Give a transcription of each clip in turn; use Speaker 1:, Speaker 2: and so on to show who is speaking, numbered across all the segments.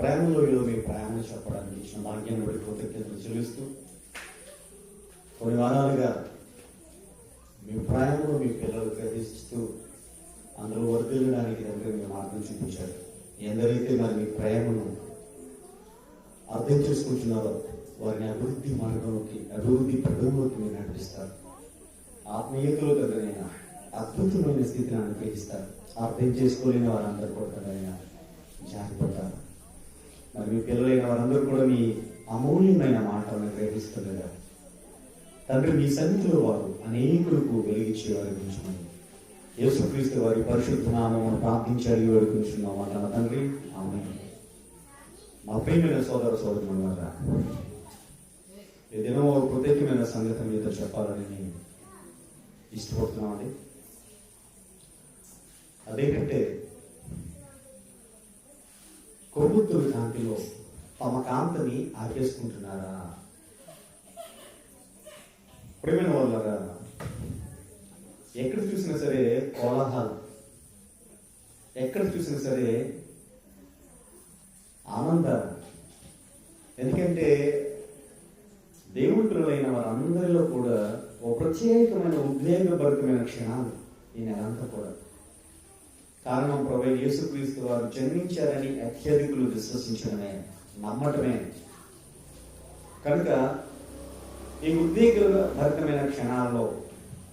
Speaker 1: ప్రేమలో మీ ప్రేమను చెప్పడానికి ఇచ్చిన భాగ్యాన్ని బట్టి కృతజ్ఞతలు చెల్లిస్తూ కొన్ని వారాలుగా మీ ప్రేమను మీ పిల్లలు గ్రహిస్తూ అందరూ వర్తిల్లడానికి దగ్గర మీ మార్గం చూపించారు. ఎందరైతే మరి మీ ప్రేమను అర్థం చేసుకుంటున్నారో వారిని అభివృద్ధి పదంలోకి మీరు నడిపిస్తారు. ఆత్మీయతలో కదనైనా అద్భుతమైన స్థితిని అనుగ్రహిస్తారు. అర్థం చేసుకోలేని వారందరూ కూడా కదైనా జారిపడతారు. మరి మీ పిల్లలైన వారందరూ కూడా మీ అమూల్యమైన మాటలను గ్రహిస్తుండగా తండ్రి మీ సన్నిధిలో వారు అనేకులకు వెలిగించేవారు గురించున్నాను. యేసుక్రీస్తు వారి పరిశుద్ధ నామమును ప్రార్థించి అడిగి వేడుకుంటున్నాం అన్న తండ్రి, ఆమేన్. మా ప్రియమైన సోదర సోదరులారా, ఈ దినం ఒక ప్రత్యేకమైన సంగతి మీతో చెప్పాలని నేను ఇష్టపడుతున్నామండి. అదేంటంటే, కొవ్వొత్తుల కాంతిలో తమ కాంతిని ఆపేసుకుంటున్నారా? ప్రియమైన వాళ్ళారా, ఎక్కడ చూసినా సరే కోలాహలం, ఎక్కడ చూసినా సరే ఆనందం. ఎందుకంటే దేవుని పిల్లలైన వారందరిలో కూడా ఒక ప్రత్యేకమైన ఉద్వేగభరితమైన క్షణాలు ఈ నెలంతా కూడా. కారణం ప్రభువైన యేసుక్రీస్తు వారు జన్మించారని అత్యధికులు విశ్వసించడమే, నమ్మటమే. కనుక ఈ ఉద్వేగభరితమైన క్షణాల్లో,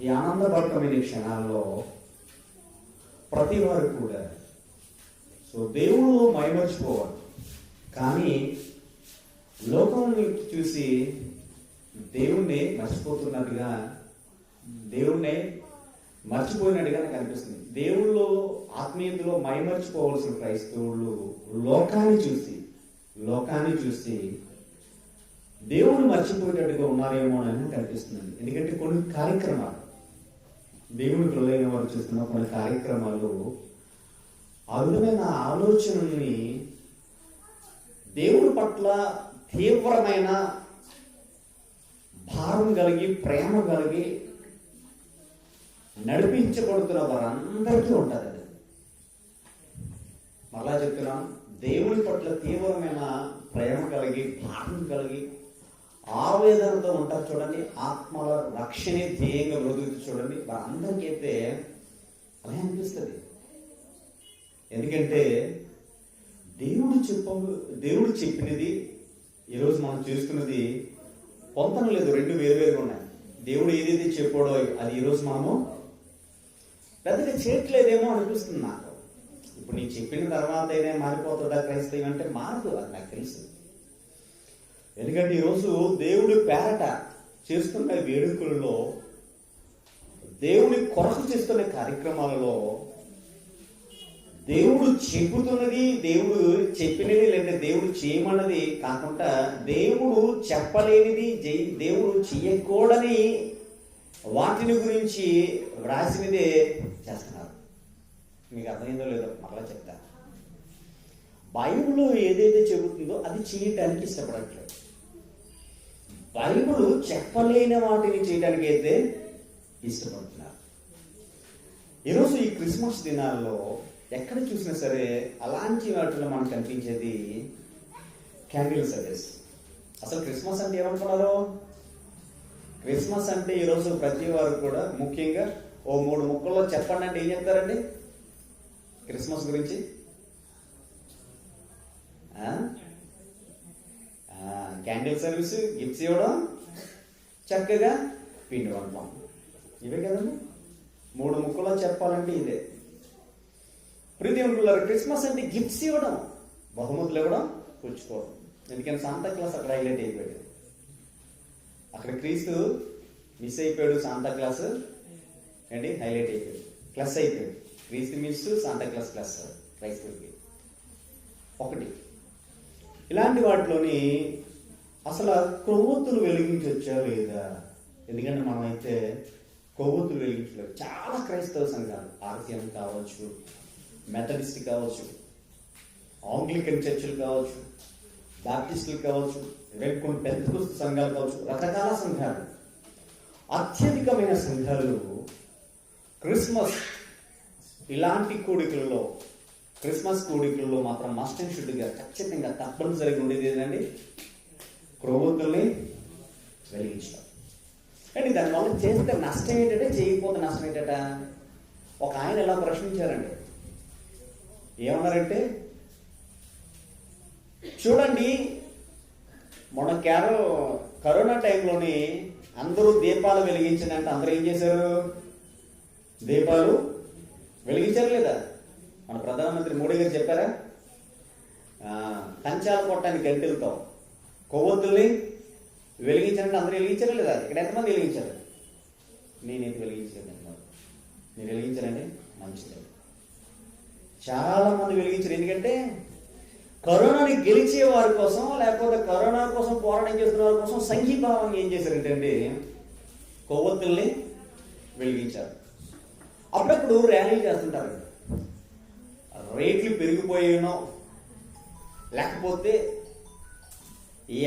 Speaker 1: ఈ ఆనందభరితమైన క్షణాల్లో ప్రతి వారు కూడా దేవుడు మైమర్చిపోవాలి. కానీ లోకాన్ని చూసి దేవుణ్ణి మర్చిపోతున్నట్టుగా, దేవుణ్ణి మర్చిపోయినట్టుగా నాకు అనిపిస్తుంది. దేవుళ్ళు ఆత్మీయతలో మైమర్చిపోవలసిన క్రైస్తవులు లోకాన్ని చూసి దేవుడు మర్చిపోయేటట్టుగా ఉన్నారేమో అని కనిపిస్తుంది. ఎందుకంటే కొన్ని కార్యక్రమాలు, దేవుని పిల్లలైన వారు చూస్తున్న కొన్ని కార్యక్రమాలు ఆ విధమైన ఆలోచనల్ని దేవుడి పట్ల తీవ్రమైన భారం కలిగి, ప్రేమ కలిగి నడిపించబడుతున్న వారందరికీ ఉంటుంది. అది మళ్ళా చెప్తున్నాం, దేవుని పట్ల తీవ్రమైన ప్రేమ కలిగి, భారం కలిగి, ఆవేదనతో ఉంటారు చూడండి, ఆత్మల రక్షణే ధ్యేయంగా బ్రతుకుతూ చూడండి, వారందరికీ అయితే అలా అనిపిస్తుంది. ఎందుకంటే దేవుడు చెప్పినది ఈరోజు మనం చేస్తున్నది పొంతన లేదు, రెండు వేరువేరుగా ఉన్నాయి. దేవుడు ఏదైతే చెప్పాడో అది ఈరోజు మనము పెద్దగా చేయట్లేదేమో అనిపిస్తుంది నాకు. ఇప్పుడు నీకు చెప్పిన తర్వాత అయినా మారిపోతుందా క్రైస్తవం అంటే? మారదు, అది నాకు తెలుసు. ఎందుకంటే ఈరోజు దేవుడి పేరట చేస్తున్న వేడుకలలో, దేవుని కొరకు చేస్తున్న కార్యక్రమాలలో దేవుడు చెబుతున్నది, దేవుడు చెప్పినది, లేదా దేవుడు చేయమన్నది కాకుండా దేవుడు చెప్పలేనిది, దేవుడు చెయ్యకూడని వాటిని గురించి వ్రాసినదే చేస్తున్నారు. మీకు అర్థమైందో లేదో మరలా చెప్తా. బైబిల్ ఏదైతే చెబుతుందో అది చేయటానికి ఇష్టపడట్లేదు. బైబిల్ చెప్పలేని వాటిని చేయడానికి అయితే ఇష్టపడుతున్నారు. ఈరోజు ఈ క్రిస్మస్ దినాల్లో ఎక్కడ చూసినా సరే అలాంటి వాటిలో మనకు కనిపించేది క్యాండిల్ సర్వీస్. అసలు క్రిస్మస్ అంటే ఏమనుకున్నారు? క్రిస్మస్ అంటే ఈరోజు ప్రతి వారు కూడా ముఖ్యంగా ఓ 3 ముక్కల్లో చెప్పండి అంటే ఏం చెప్తారండి క్రిస్మస్ గురించి? క్యాండిల్ సర్వీస్, గిఫ్ట్స్ ఇవ్వడం, చక్కగా పిండి వంటం, ఇవే కదండి 3 ముక్కల్లో చెప్పాలంటే ఇదే. ప్రియదేవులారా, క్రిస్మస్ అంటే గిఫ్ట్స్ ఇవ్వడం, బహుమతులు ఇవ్వడం, పుచ్చుకోవడం. ఎందుకంటే శాంతా క్లాస్ అక్కడ హైలైట్ అయిపోయాడు. అక్కడ క్రీస్తు మిస్ అయిపోయాడు, శాంతా క్లాస్ ఏంటి హైలైట్ అయిపోయాడు, ప్లస్ అయిపోయాడు. క్రీస్తు మిస్, శాంతా క్లాస్ ప్లస్ క్రైస్తవుడికి ఒకటి. ఇలాంటి వాటిలోని అసలు కొవ్వొత్తులు వెలిగించొచ్చా లేదా? ఎందుకంటే మనమైతే కొవ్వొత్తులు వెలిగించలేదు. చాలా క్రైస్తవ సంఘాలు, ఆర్సిఎం కావచ్చు, మెథడిస్ట్ కావచ్చు, ఆంగ్లికన్ చర్చిలు కావచ్చు, బాప్టిస్టులు కావచ్చు, కొన్ని పెంతెకోస్తు సంఘాలు కావచ్చు, రకరకాల సంఘాలు, అత్యధికమైన సంఘాలు క్రిస్మస్ ఇలాంటి కూడికలలో క్రిస్మస్ కూడికల్లో మాత్రం మస్ట్ అండ్ షుడ్గా ఖచ్చితంగా తప్పనిసరిగా ఉండేది ఏంటండి? క్రొవ్వొత్తుల్ని వెలిగించడం. అండి దానివల్ల చేస్తే నష్టం ఏంటంటే, చేయకపోతే నష్టం ఏంటట? ఒక ఆయన ఇలా ప్రశ్నించారండి. ఏమన్నారంటే, చూడండి మొన్న కరోనా టైంలోని అందరూ దీపాలు వెలిగించినంటే అందరూ ఏం చేశారు? దీపాలు వెలిగించారు లేదా? మన ప్రధానమంత్రి మోడీ గారు చెప్పారా? కంచాలు కొట్టడానికి గంటెలతో కొవ్వొత్తుల్ని వెలిగించారంటే అందరూ వెలిగించారా లేదా? ఇక్కడ ఎంతమంది వెలిగించారు? నేనైతే వెలిగించలేదు. మీరు వెలిగించారండి, మంచిది. చాలా మంది వెలిగించారు. ఎందుకంటే కరోనాని గెలిచే వారి కోసం, లేకపోతే కరోనా కోసం పోరాటం చేస్తున్న వారి కోసం సంఘీభావం ఏం చేశారంటే కొవ్వొత్తుల్ని వెలిగించారు. అప్పుడప్పుడు ర్యాలీలు చేస్తుంటారు. రేట్లు పెరిగిపోయానో, లేకపోతే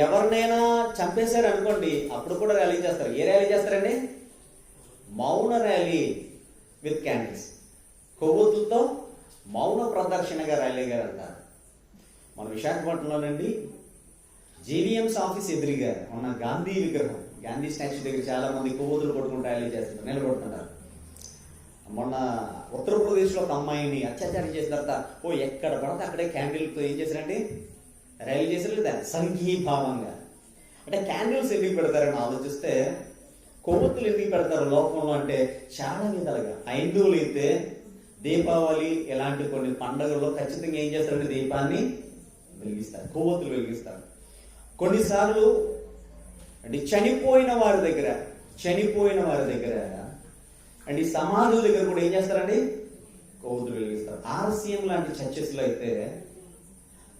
Speaker 1: ఎవరినైనా చంపేశారు అనుకోండి, అప్పుడు కూడా ర్యాలీ చేస్తారు. ఏ ర్యాలీ చేస్తారండి? మౌన ర్యాలీ విత్ క్యాండిల్స్. కొవ్వొత్తులతో మౌన ప్రదర్శనగా ర్యాలీగా వెళ్తారు. మన విశాఖపట్నంలోనండి జీవీఎంసీ ఆఫీస్ ఎదురుగా ఉన్న గాంధీ విగ్రహం, గాంధీ స్టాచ్యూ దగ్గర చాలా మంది కొవ్వొత్తులు కొట్టుకుంటూ ర్యాలీ చేస్తుంటారు, నిలబడుతుంటారు. మొన్న ఉత్తరప్రదేశ్లో ఒక అమ్మాయిని అత్యాచారం చేసిన తర్వాత ఎక్కడ పడితే అక్కడే క్యాండిల్తో ఏం చేశారండి? ర్యాలీ చేశారు లేదా? సంఘీభావంగా. అంటే క్యాండిల్స్ ఎందుకు పెడతారని ఆలోచిస్తే, కొవ్వొత్తులు ఎందుకు పెడతారు లోకంలో అంటే చాలా విధాలుగా. హైందువులు అయితే దీపావళి ఇలాంటి కొన్ని పండుగల్లో ఖచ్చితంగా ఏం చేస్తారంటే దీపాన్ని వెలిగిస్తారు, కొవ్వొత్తులు వెలిగిస్తారు. కొన్నిసార్లు అంటే చనిపోయిన వారి దగ్గర అండ్ ఈ సమాధుల దగ్గర కూడా ఏం చేస్తారండి? కొవ్వొత్తులు వెలిగిస్తారు. ఆర్సీఎం లాంటి చర్చెస్లో అయితే,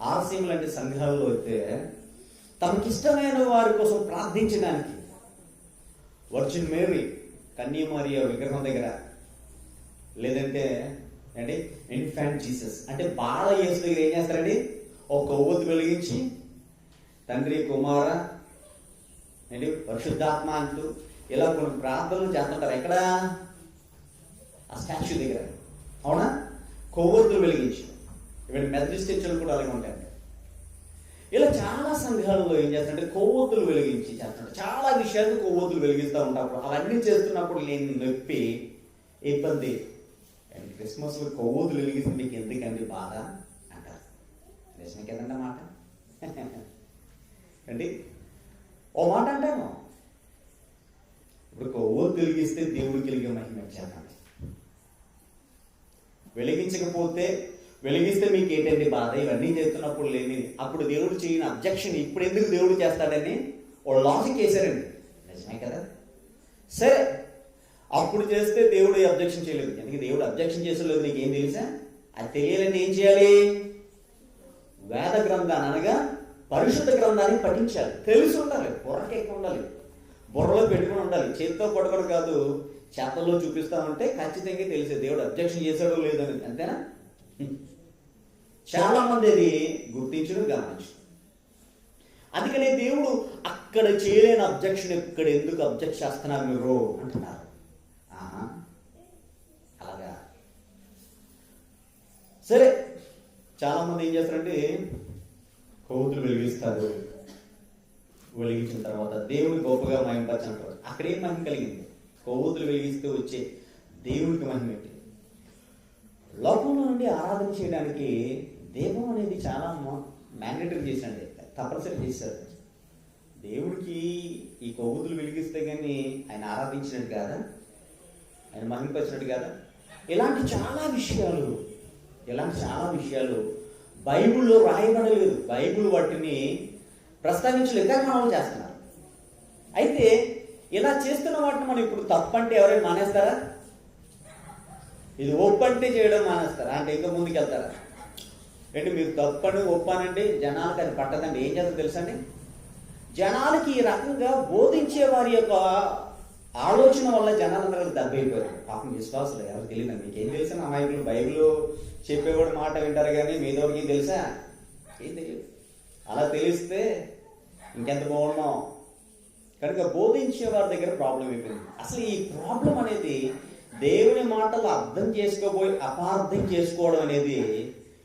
Speaker 1: ఆర్సీఎం లాంటి సంఘాల్లో అయితే తమకిష్టమైన వారి కోసం ప్రార్థించడానికి వర్జిన్ మేరీ కన్యామరియా విగ్రహం దగ్గర, లేదంటే అంటే ఇన్ఫాంట్ జీసస్ అంటే బాల యేసు దగ్గర ఏం చేస్తారండి? ఒక కొవ్వొత్తు వెలిగించి తండ్రి, కుమార ఏంటి పరిశుద్ధాత్మ అంటూ ఇలా కొన్ని ప్రార్థనలు చేస్తుంటారు. ఎక్కడ? ఆ స్టాచ్యూ దగ్గర. అవునా? కొవ్వొత్తులు వెలిగించి. ఇవన్నీ మెథడిస్ట్ చర్చిలు కూడా అలాగే ఉంటాయండి. ఇలా చాలా సంఘాలలో ఏం చేస్తారంటే కొవ్వొత్తులు వెలిగించి చేస్తుంటారు. చాలా విషయాలు కొవ్వొత్తులు వెలిగిస్తూ ఉంటారు. అవన్నీ చేస్తున్నప్పుడు లేని నొప్పి, ఇబ్బంది. క్రిస్మస్ కొవ్వొత్తులు వెలిగిస్తే మీకు ఎందుకండి బాధ అంటారు. నిజమే కదండి మాట అండి. ఓ మాట అంటాను, ఇప్పుడు కొవ్వొత్తు వెలిగిస్తే దేవుడికి వెలిగే మహిమ చెప్పండి. వెలిగిస్తే మీకు ఏంటండి బాధ? ఇవన్నీ చేస్తున్నప్పుడు లేని, అప్పుడు దేవుడు చేయని అబ్జెక్షన్ ఇప్పుడు ఎందుకు దేవుడు చేస్తాడని ఓ లాజిక్ వేశారండి. నిజమే కదా? సరే, అప్పుడు చేస్తే దేవుడు అబ్జెక్షన్ చేయలేదు. ఎందుకంటే దేవుడు అబ్జెక్షన్ చేసలేదు. నీకేం తెలుసా? అది తెలియాలంటే ఏం చేయాలి? వేద గ్రంథాన్ని అనగా పరిశుద్ధ గ్రంథాన్ని పఠించాలి. తెలిసి ఉండాలి, బుర్రకెక్కి ఉండాలి, బుర్రలో పెట్టుకుని ఉండాలి. చేతితో పట్టుకోవడం కాదు, చేతల్లో చూపిస్తా ఉంటే ఖచ్చితంగా తెలిసే దేవుడు అబ్జెక్షన్ చేశాడో లేదని. అంతేనా? చాలా మంది అది గుర్తించడం, గమనించడం. అందుకనే దేవుడు అక్కడ చేయలేని అబ్జెక్షన్ ఇక్కడ ఎందుకు అబ్జెక్ట్ చేస్తున్నారు మీరు అంటున్నారు. అలాగా. సరే, చాలా మంది ఏం చేస్తారంటే కొవ్వొత్తులు వెలిగిస్తారు. వెలిగించిన తర్వాత దేవుని గొప్పగా మహిమపరచంటారు. అక్కడేం మహిమ కలిగింది? కొవ్వొత్తులు వెలిగిస్తూ వచ్చే దేవునికి మహిమ ఏంటి? లోకంలో నుండి ఆరాధన చేయడానికి దీపం అనేది చాలా మ్యాండేటరీ చేసినట్టే, తప్పనిసరి చేశారు. దేవుడికి ఈ కొవ్వొత్తులు వెలిగిస్తే కానీ ఆయన ఆరాధించినట్టు కాదా, ఆయన మహిమపరిచినట్టు కాదా? ఇలాంటి చాలా విషయాలు బైబిల్లో రాయబడలేదు. బైబిల్ వాటిని ప్రస్తావించలేదు, కానీ మనం చేస్తున్నారు. అయితే ఇలా చేస్తున్న వాటిని మనం ఇప్పుడు తప్పంటే ఎవరైనా మానేస్తారా? ఇది ఒప్పంటే చేయడం మానేస్తారా? అంటే ఇంకా ముందుకు వెళ్తారా? ఏంటి మీరు తప్పని ఒప్పానంటే జనాలకు అది పట్టదండి. ఏం చేస్తారో తెలుసండి? జనాలకి ఈ రకంగా బోధించే వారి యొక్క ఆలోచన వల్ల జనాలందరూ దెబ్బైపోయారు. పాపం విశ్వాసులు ఎవరు తెలియదు. మీకేం తెలుసా? అమాయకులు బైబిల్ చెప్పేవాడు మాట వింటారు, కానీ మీదోడికి తెలుసా? ఏం తెలియదు. అలా తెలిస్తే ఇంకెంత బాగున్నాం. కనుక బోధించే వారి దగ్గర ప్రాబ్లం అయిపోయింది. అసలు ఈ ప్రాబ్లం అనేది దేవుని మాటలు అర్థం చేసుకోబోయి అపార్థం చేసుకోవడం అనేది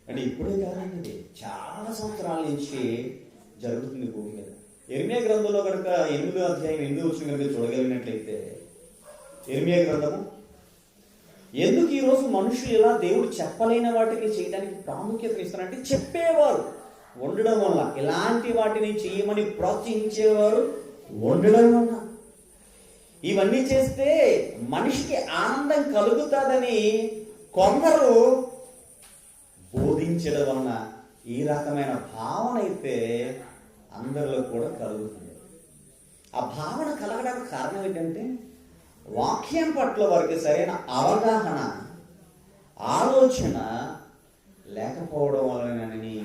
Speaker 1: అంటే ఇప్పుడే కాదండి, చాలా సంవత్సరాల నుంచి జరుగుతుంది భూమి మీద. ఇర్మియా గ్రంథంలో కనుక 8వ అధ్యాయం 8వ వచనం కనుక చూడగలిగినట్లయితే, ఇర్మియా గ్రంథము ఎందుకు ఈరోజు మనుషులు ఇలా దేవుడు చెప్పలేని వాటిని చేయడానికి ప్రాముఖ్యత ఇస్తారంటే, చెప్పేవారు ఉండడం వల్ల, ఇలాంటి వాటిని చేయమని ప్రోత్సహించేవారు ఉండడం వల్ల, ఇవన్నీ చేస్తే మనిషికి ఆనందం కలుగుతుందని కొందరు బోధించడం వలన ఈ రకమైన భావన అయితే అందరిలో కూడా కలుగుతుంది. ఆ భావన కలగడానికి కారణం ఏంటంటే, వాక్యం పట్ల వారికి సరైన అవగాహన, ఆలోచన లేకపోవడం వలనని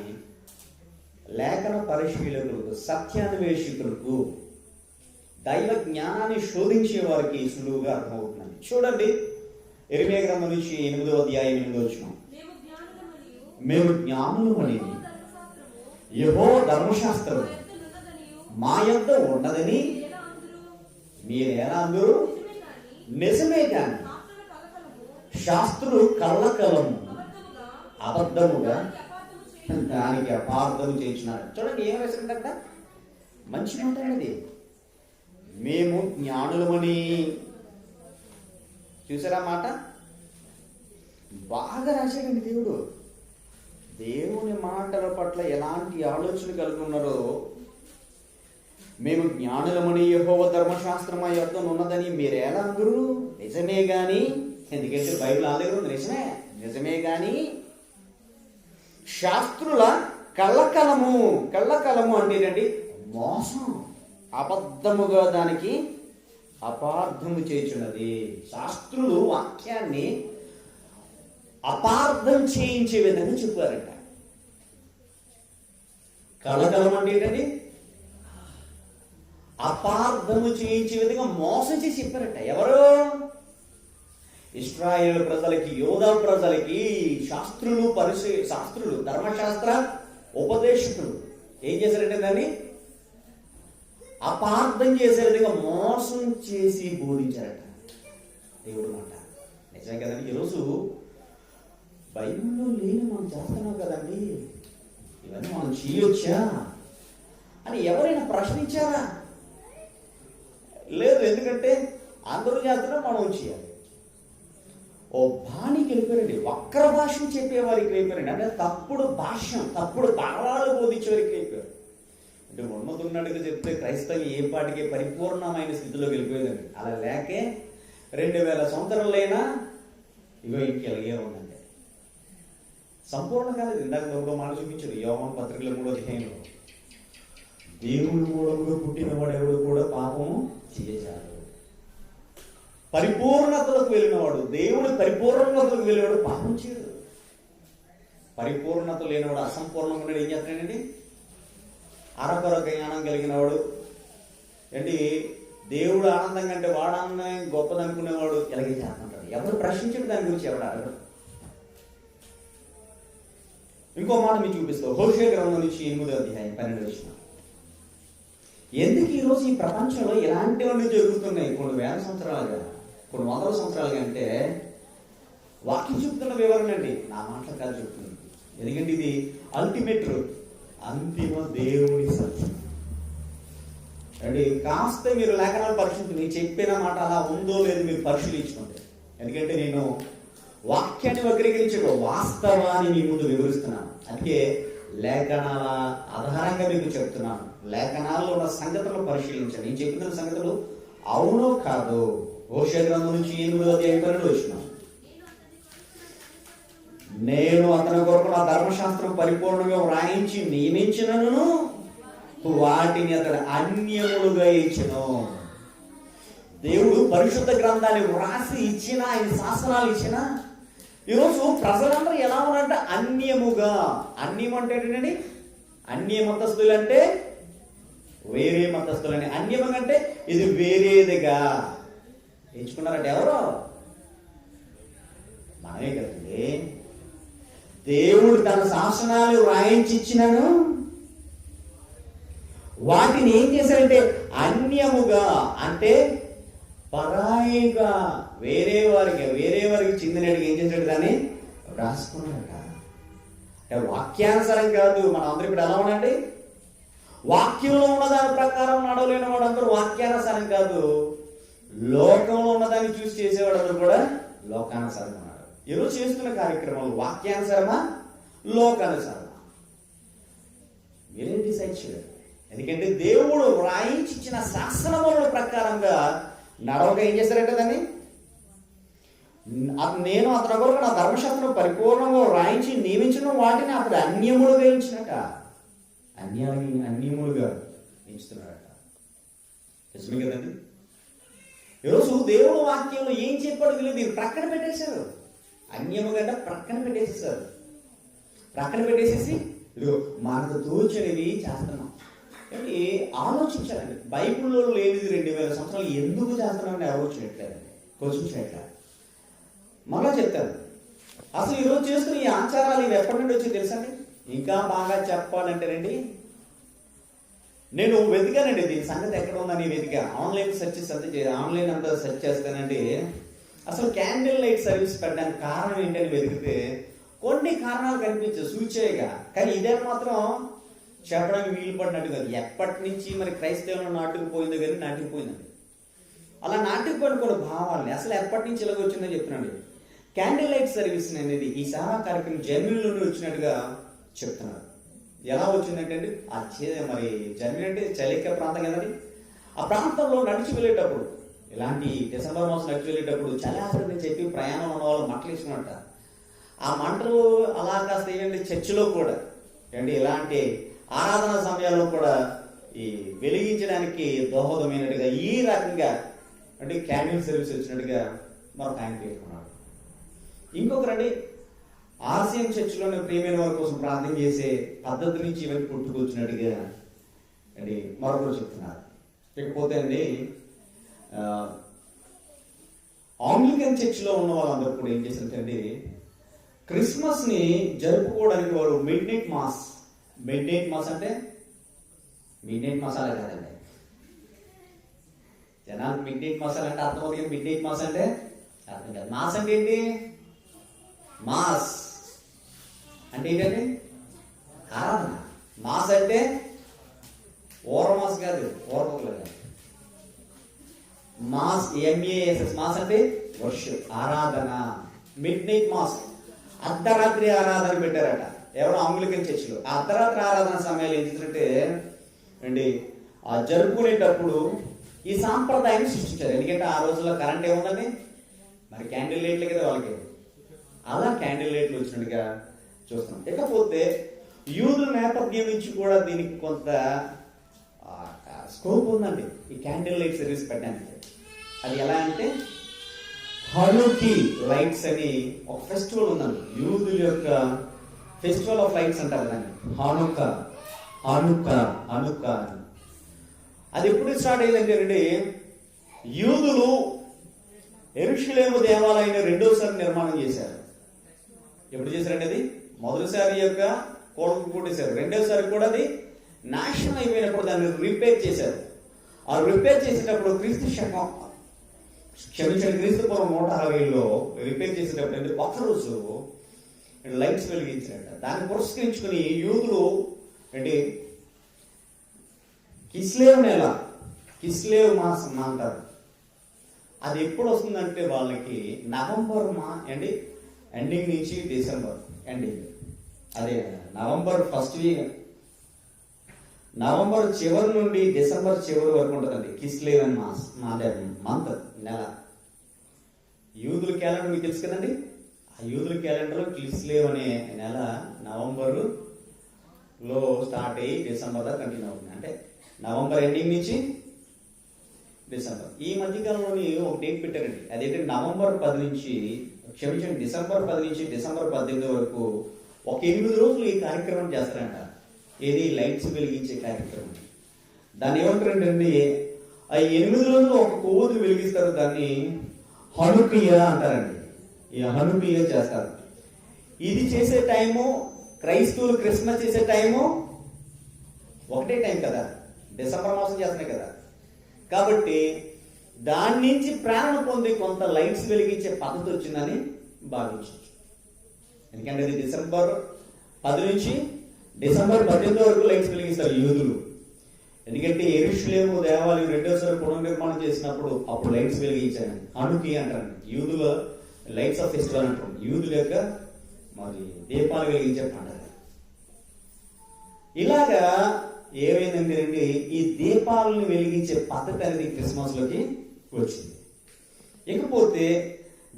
Speaker 1: లేఖన పరిశీలకులకు, సత్యాన్వేషకులకు, దైవ జ్ఞానాన్ని శోధించే వారికి సులువుగా అర్థమవుతుంది. చూడండి, ఇర్మియా గ్రంథం నుంచి 8వ అధ్యాయం 8వ వచనం, మేము జ్ఞానులమని యెహోవా ధర్మశాస్త్రం మా యొద్ద ఉన్నదని మీరేలా అందరూ? నిజమే కానీ శాస్త్రులు కళ్ళకలము అబద్ధముగా దానికి అపార్థము చేయించినారు. చూడండి ఏం రాసిందంట, మంచి మాట అనేది. మేము జ్ఞానులమని, చూసారా మాట, బాగా రాశాడండి దేవుడు. దేవుని మాటల పట్ల ఎలాంటి ఆలోచన కలిగి ఉన్నారో, మేము జ్ఞానులమని యెహోవా ధర్మశాస్త్రం మా యొద్ద ఉన్నదని మీరేలా అందరూ? నిజమే గాని, ఎందుకంటే బైబిల్ ఆలేదు, నిజమే గాని శాస్త్రుల కళ్ళకలము అంటే ఏంటండి? మోసం, అబద్ధముగా దానికి అపార్థము చేయుచున్నది. శాస్త్రులు వాక్యాన్ని అపార్థం చేయించే విధంగా చెప్పారట. కళ్ళకలం అంటే ఏంటండి? అపార్థము చేయించే విధంగా మోసం చేసి చెప్పారట. ఎవరు? ఇశ్రాయేలు ప్రజలకి, యోధా ప్రజలకి శాస్త్రులు ధర్మశాస్త్ర ఉపదేశకులు ఏం చేశారంటే దాన్ని అపార్థం చేసే విధంగా మోసం చేసి బోధించారట. దేవుడు మాట నిజం కదండి. ఈరోజు బైబిల్లో లేని మనం చేస్తున్నాం కదండి, ఇవన్నీ మనం చేయొచ్చా అని ఎవరైనా ప్రశ్నించారా? లేదు. ఎందుకంటే అందరూ చేస్తున్నా మనం చేయాలి. ఓ బాణికి వెళ్ళిపోయారండి, వక్ర భాషను చెప్పేవారికి వెళ్ళిపోయారండి. అంటే తప్పుడు భాష్యం, తప్పుడు భావాలు బోధించే వారికి వెళ్ళిపోయారు. అంటే ఉన్నతున్నట్టుగా చెప్తే క్రైస్తవం ఏ పాటికి పరిపూర్ణమైన స్థితిలో వెళ్ళిపోయిందండి. అలా లేకే 2000 సంవత్సరాలైనా ఇగో ఇంకెలాగే ఉందండి, సంపూర్ణ కాలేదు. ఇందాక ఒక మాట చూపించారు యోహాను పత్రికలో 3వ అధ్యాయంలో, దేవుడు మూలముగా పుట్టినవాడు ఎవడు కూడా పాపము చేయజాడు. పరిపూర్ణతలకు వెళ్ళినవాడు, దేవుడు పరిపూర్ణతలకు వెళ్ళినవాడు పాపం చేయడు. పరిపూర్ణత లేనివాడు, అసంపూర్ణంగా ఉన్నాడు, ఏం చేస్తాడండి? అరకొరక జ్ఞానం కలిగిన వాడు ఏంటి, దేవుడు ఆనందం కంటే వాడు ఆనందం గొప్పదనుకునేవాడు ఎలాగే చేస్తుంటాడు. ఎవరు ప్రశ్నించడు దాని గురించి, ఎవరు అడగడు. ఇంకో మాట మీకు చూపిస్తావు, హోషేయ గ్రంథం నుంచి 8వ అధ్యాయం 12వ వచనం. ఎందుకు ఈరోజు ఈ ప్రపంచంలో ఇలాంటివన్నీ జరుగుతున్నాయి? కొన్ని వేల సంవత్సరాలుగా, కొన్ని వందల సంవత్సరాలుగా అంటే వాక్యం చెప్తున్న వివరణ అండి, నా మాటలు కాదు చెప్తుంది. ఎందుకంటే ఇది అల్టిమేట్ ట్రూత్, అంతిమ దేవుని సత్యం అండి. కాస్త మీరు లేఖనాలు పరిశీలించి నేను చెప్పిన మాట అలా ఉందో లేదో మీరు పరిశీలించుకోండి. ఎందుకంటే నేను వాక్యాన్ని వక్రీకరించడం, వాస్తవాన్ని మీ ముందు వివరిస్తున్నాను. అందుకే లేఖనాల ఆధారంగా మీకు చెప్తున్నాను. లేఖనాల్లో ఉన్న సంగతులను పరిశీలించండి. నేను చెప్పిన సంగతులు అవునో కాదో. హోషేయ గ్రంథం నుంచి 8వ అధ్యాయం 12వ వచనం, నేను అతని కొరకు నా ధర్మశాస్త్రం పరిపూర్ణంగా వ్రాయించి నియమించినను వాటిని అతడు అన్యములుగా ఇచ్చిను. దేవుడు పరిశుద్ధ గ్రంథాన్ని వ్రాసి ఇచ్చిన, ఆయన శాసనాలు ఇచ్చిన, ఈరోజు ప్రజలందరూ ఎలా ఉన్నారంటే అన్యముగా. అన్యం అంటే ఏంటండి? అన్య మతస్థులు అంటే వేరే మతస్థులని. అన్యము అంటే ఇది వేరేదిగా ఎంచుకున్నారంటే ఎవరు? మనమే కదండి. దేవుడు తన శాసనాలు వ్రాయించి ఇచ్చినాను, వాటిని ఏం చేశారంటే అన్యముగా, అంటే పరాయిగా, వేరే వారికి చెందినట్టుగా ఏం చేశాడు? దాన్ని రాసుకున్నాడట. అంటే వాక్యానుసారం కాదు. మనం అందరూ ఇప్పుడు ఎలా ఉండండి, వాక్యంలో ఉన్న దాని ప్రకారం నడవలేని వాడు అందరూ వాక్యానుసారం కాదు, లోకంలో ఉన్నదాన్ని చూసి చేసేవాడు కూడా లోకానుసారంగా ఉన్నాడు. ఈరోజు చేస్తున్న కార్యక్రమాలు వాక్యానుసారమా లోకానుసారమా మీరేం డిసైడ్ చేయాలి. ఎందుకంటే దేవుడు వ్రాయించి ఇచ్చిన శాసనముల ప్రకారంగా నడవక ఏం చేశారంటే దాన్ని నేను అతని కొరకు నా ధర్మశాస్త్రం పరిపూర్ణంగా వ్రాయించి నియమించిన వాటిని అతడు అన్యములుగా ఇచ్చినట, అన్యములుగా ఎంచుతున్నాడట. నిజమే కదండి. ఈరోజు దేవుడు వాక్యంలో ఏం చెప్పాడు తెలియదు, దీన్ని ప్రక్కన పెట్టేశారు. అన్యముగా ప్రక్కన పెట్టేసేసారు. ప్రక్కన పెట్టేసేసి ఇదిగో మనకు తోచినవి చేస్తున్నాం. కాబట్టి ఆలోచించాలండి. బైబిల్లో లేనిది 2000 సంవత్సరాలు ఎందుకు చేస్తున్నామని ఆలోచించట్లేదండి, కోచించట్లేదు. మళ్ళా చెప్తాను, అసలు ఈరోజు చేస్తున్న ఈ ఆచారాలు ఇవి ఎప్పటి నుండి వచ్చి తెలుసండి. ఇంకా బాగా చెప్పాలంటేనండి, నేను వెతికానండి దీని సంగతి ఎక్కడ ఉందని వెతికా. ఆన్లైన్ ఆన్లైన్ అంతా సెర్చ్ చేస్తానండి. అసలు క్యాండిల్ లైట్ సర్వీస్ పెట్టడానికి కారణం ఏంటని వెతికితే కొన్ని కారణాలు కనిపించాయి సూచేయగా. కానీ ఇదే మాత్రం చెప్పడానికి వీలు పడినట్టు కాదు. ఎప్పటి నుంచి మరి క్రైస్తవులు నాటుకుపోయిందో కానీ నాటుకుపోయిందండి. అలా నాటుకుపోయిన కొన్ని భావాలని అసలు ఎప్పటి నుంచి ఇలాగ వచ్చిందో చెప్తున్నాడు. క్యాండిల్ లైట్ సర్వీస్ అనేది ఈ సేవా కార్యక్రమం జర్మనీ నుండి వచ్చినట్టుగా చెప్తున్నారు. ఎలా వచ్చిందంటే అండి, మరి జర్మనీ అంటే చలిక ప్రాంతం కదండి. ఆ ప్రాంతంలో నడిచి వెళ్ళేటప్పుడు, ఇలాంటి డిసెంబర్ మాసం నడిచి వెళ్ళేటప్పుడు చలి చెప్పి ప్రయాణం ఉన్న వాళ్ళు మంటలు వేసుకున్నట్ట. ఆ మంటలు అలా కాస్త ఏంటంటే చర్చిలో కూడా ఏంటి ఇలాంటి ఆరాధన సమయాల్లో కూడా ఈ వెలిగించడానికి దోహదమైనట్టుగా ఈ రకంగా అంటే క్యాండిల్ సర్వీస్ వచ్చినట్టుగా మరొక ఆయన పేర్కొన్నాడు. ఇంకొకరండి, ఆర్సీఎం చర్చిలోని ప్రియమైన వారి కోసం ప్రార్థన చేసే పద్ధతి నుంచి ఇవన్నీ పుట్టుకొచ్చినట్టుగా అండి మరొకరు చెప్తున్నారు. లేకపోతే అండి ఆంగ్లికన్ చర్చిలో ఉన్న వాళ్ళందరూ కూడా ఏం చేశారంటే క్రిస్మస్ ని జరుపుకోవడానికి వారు మిడ్ నైట్ మాస్ అంటే మిడ్ నైట్ మసాలా కాదండి. జనాలు మిడ్ నైట్ మసాలా అంటే అర్థమవుతుంది. మిడ్ నైట్ మాస్ అంటే అర్థం కాదు. మాస్ అంటే ఏంటి? మాస్ అంటే ఏంటండి? ఆరాధన. మాస్ అంటే ఓరమాస్ కాదు, ఓరపొగలు కాదు. మాస్ ఎంఏఎస్ఎస్ మాస్ అంటే వర్షిప్, ఆరాధన. మిడ్ నైట్ మాస్ అర్ధరాత్రి ఆరాధన పెట్టారట ఎవరో ఆంగ్లికన్ చర్చిలో. ఆ అర్ధరాత్రి ఆరాధన సమయాలు ఏం చేసినట్టే అండి ఆ జరుపుకునేటప్పుడు ఈ సాంప్రదాయాన్ని సృష్టించారు. ఎందుకంటే ఆ రోజుల్లో కరెంట్ ఏముందండి, మరి క్యాండిల్ లైట్లు కదా వాళ్ళకి, అలా క్యాండిల్ లైట్లు వచ్చినట్టుగా చూస్తున్నాం. ఇకపోతే యూదుల నేపథ్యం నుంచి కూడా దీనికి కొంత స్కోప్ ఉందండి ఈ క్యాండిల్ లైట్ సర్వీస్ పెట్టడానికి. అది ఎలా అంటే హనుకీ లైట్స్ అని ఒక ఫెస్టివల్ ఉందండి, యూదుల యొక్క ఫెస్టివల్ ఆఫ్ లైట్స్ అంటారు దాన్ని. హనుకా అది ఎప్పుడు స్టార్ట్ అయిందంటే యూదులు యెరూషలేము దేవాలయాన్ని రెండోసారి నిర్మాణం చేశారు. ఎప్పుడు చేశారంటే అది మొదటిసారి యొక్క కోడకు కొట్టేశారు, రెండోసారి కూడా అది నాశనం అయిపోయినప్పుడు దాన్ని రిపేర్ చేశారు. ఆ రిపేర్ చేసేటప్పుడు క్రీస్తు పూర్వం 160లో రిపేర్ చేసేటప్పుడు అంటే ఒక్కరోజు లైట్స్ వెలిగించారట. దాన్ని పురస్కరించుకుని యూదులు అంటే కిస్లేవ్ మాసం అంటారు. అది ఎప్పుడు వస్తుందంటే వాళ్ళకి నవంబర్ ఎండింగ్ నుంచి డిసెంబర్ ఎండింగ్, అదే నవంబర్ ఫస్ట్ వీక్, నవంబర్ చివరి నుండి డిసెంబర్ చివరి వరకు ఉంటుందండి కిస్లేవ్ మాస్ మంత్, నెల. యూదుల క్యాలెండర్ మీకు తెలుసు కదండి. ఆ యూదుల క్యాలెండర్ కిస్లేవ్ అనే నెల నవంబర్లో స్టార్ట్ అయ్యి డిసెంబర్ దాకా కంటిన్యూ అవుతుంది. అంటే నవంబర్ ఎండింగ్ నుంచి డిసెంబర్. ఈ మధ్యకాలంలోని ఒక డేట్ పెట్టారండి, అదేంటంటే నవంబర్ 10 నుంచి డిసెంబర్ 10 నుంచి డిసెంబర్ 18 వరకు ఒక 8 రోజులు ఈ కార్యక్రమం చేస్తారంట. ఏది లైట్స్ వెలిగించే కార్యక్రమం. దాన్ని ఏమంటారంటే ఆ 8 రోజులు ఒక కొవ్వొత్తి వెలిగిస్తారు, దాన్ని హనుపియ అంటారండి. ఈ హనుపియ చేస్తారు. ఇది చేసే టైము క్రైస్తవులు క్రిస్మస్ చేసే టైము ఒకటే టైం కదా, డిసెంబర్ మాసం చేస్తున్నాయి కదా. కాబట్టి దాని నుంచి ప్రేరణ పొంది కొంత లైట్స్ వెలిగించే పద్ధతి వచ్చిందని భావించవచ్చు. ఎందుకంటే అది డిసెంబర్ 10 నుంచి డిసెంబర్ 18 వరకు లైట్స్ వెలిగిస్తారు యూదులు. ఎందుకంటే యెరూషలేము దేవాలయం రెండోసారి పునర్నిర్మాణం చేసినప్పుడు అప్పుడు లైట్స్ వెలిగించాను. హనుకి అంటారు, యూదుల లైట్స్ ఆఫ్ ఫెస్టివల్ అంటారు. యూదుల యొక్క మరి దీపాలు వెలిగించే పండుగ. ఇలాగా ఏమైందంటే అండి, ఈ దీపాలను వెలిగించే పద్ధతి అనేది క్రిస్మస్ లోకి వచ్చింది. ఇకపోతే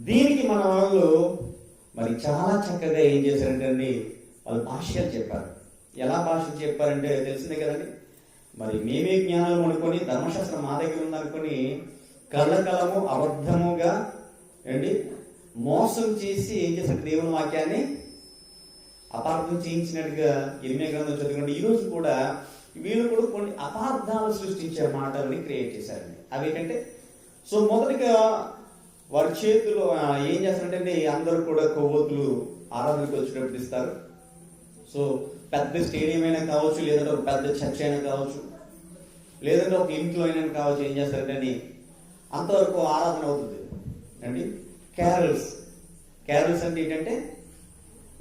Speaker 1: దీనికి మన వాళ్ళు మరి చాలా చక్కగా ఏం చేశారంటే అండి, వాళ్ళు భాష్యాలు చెప్పారు. ఎలా భాషలు చెప్పారంటే తెలిసిందే కదండి. మరి మేమే జ్ఞానం అనుకొని ధర్మశాస్త్రం మా దగ్గర ఉందనుకొని కళ్ళకలము అబద్ధముగా అండి మోసం చేసి ఏం చేశారు, దేవుని వాక్యాన్ని అపార్థం చేయించినట్టుగా ఇర్మియా గ్రంథం చదువుకోండి. ఈరోజు కూడా వీళ్ళు కూడా కొన్ని అపార్థాలు సృష్టించే మాటలని క్రియేట్ చేశారండి. అవి ఏంటంటే, సో మొదటిగా వారి చేతులు ఏం చేస్తారంటే అందరూ కూడా కొవ్వొత్తులు ఆరాధనకు వచ్చినప్పుడు ఇస్తారు. సో పెద్ద స్టేడియం అయినా కావచ్చు, లేదంటే ఒక పెద్ద చర్చ్ అయినా కావచ్చు, లేదంటే ఒక ఇంట్లో అయినా కావచ్చు, ఏం చేస్తారంటే అంతవరకు ఆరాధన అవుతుంది అండి. క్యారల్స్ అంటే ఏంటంటే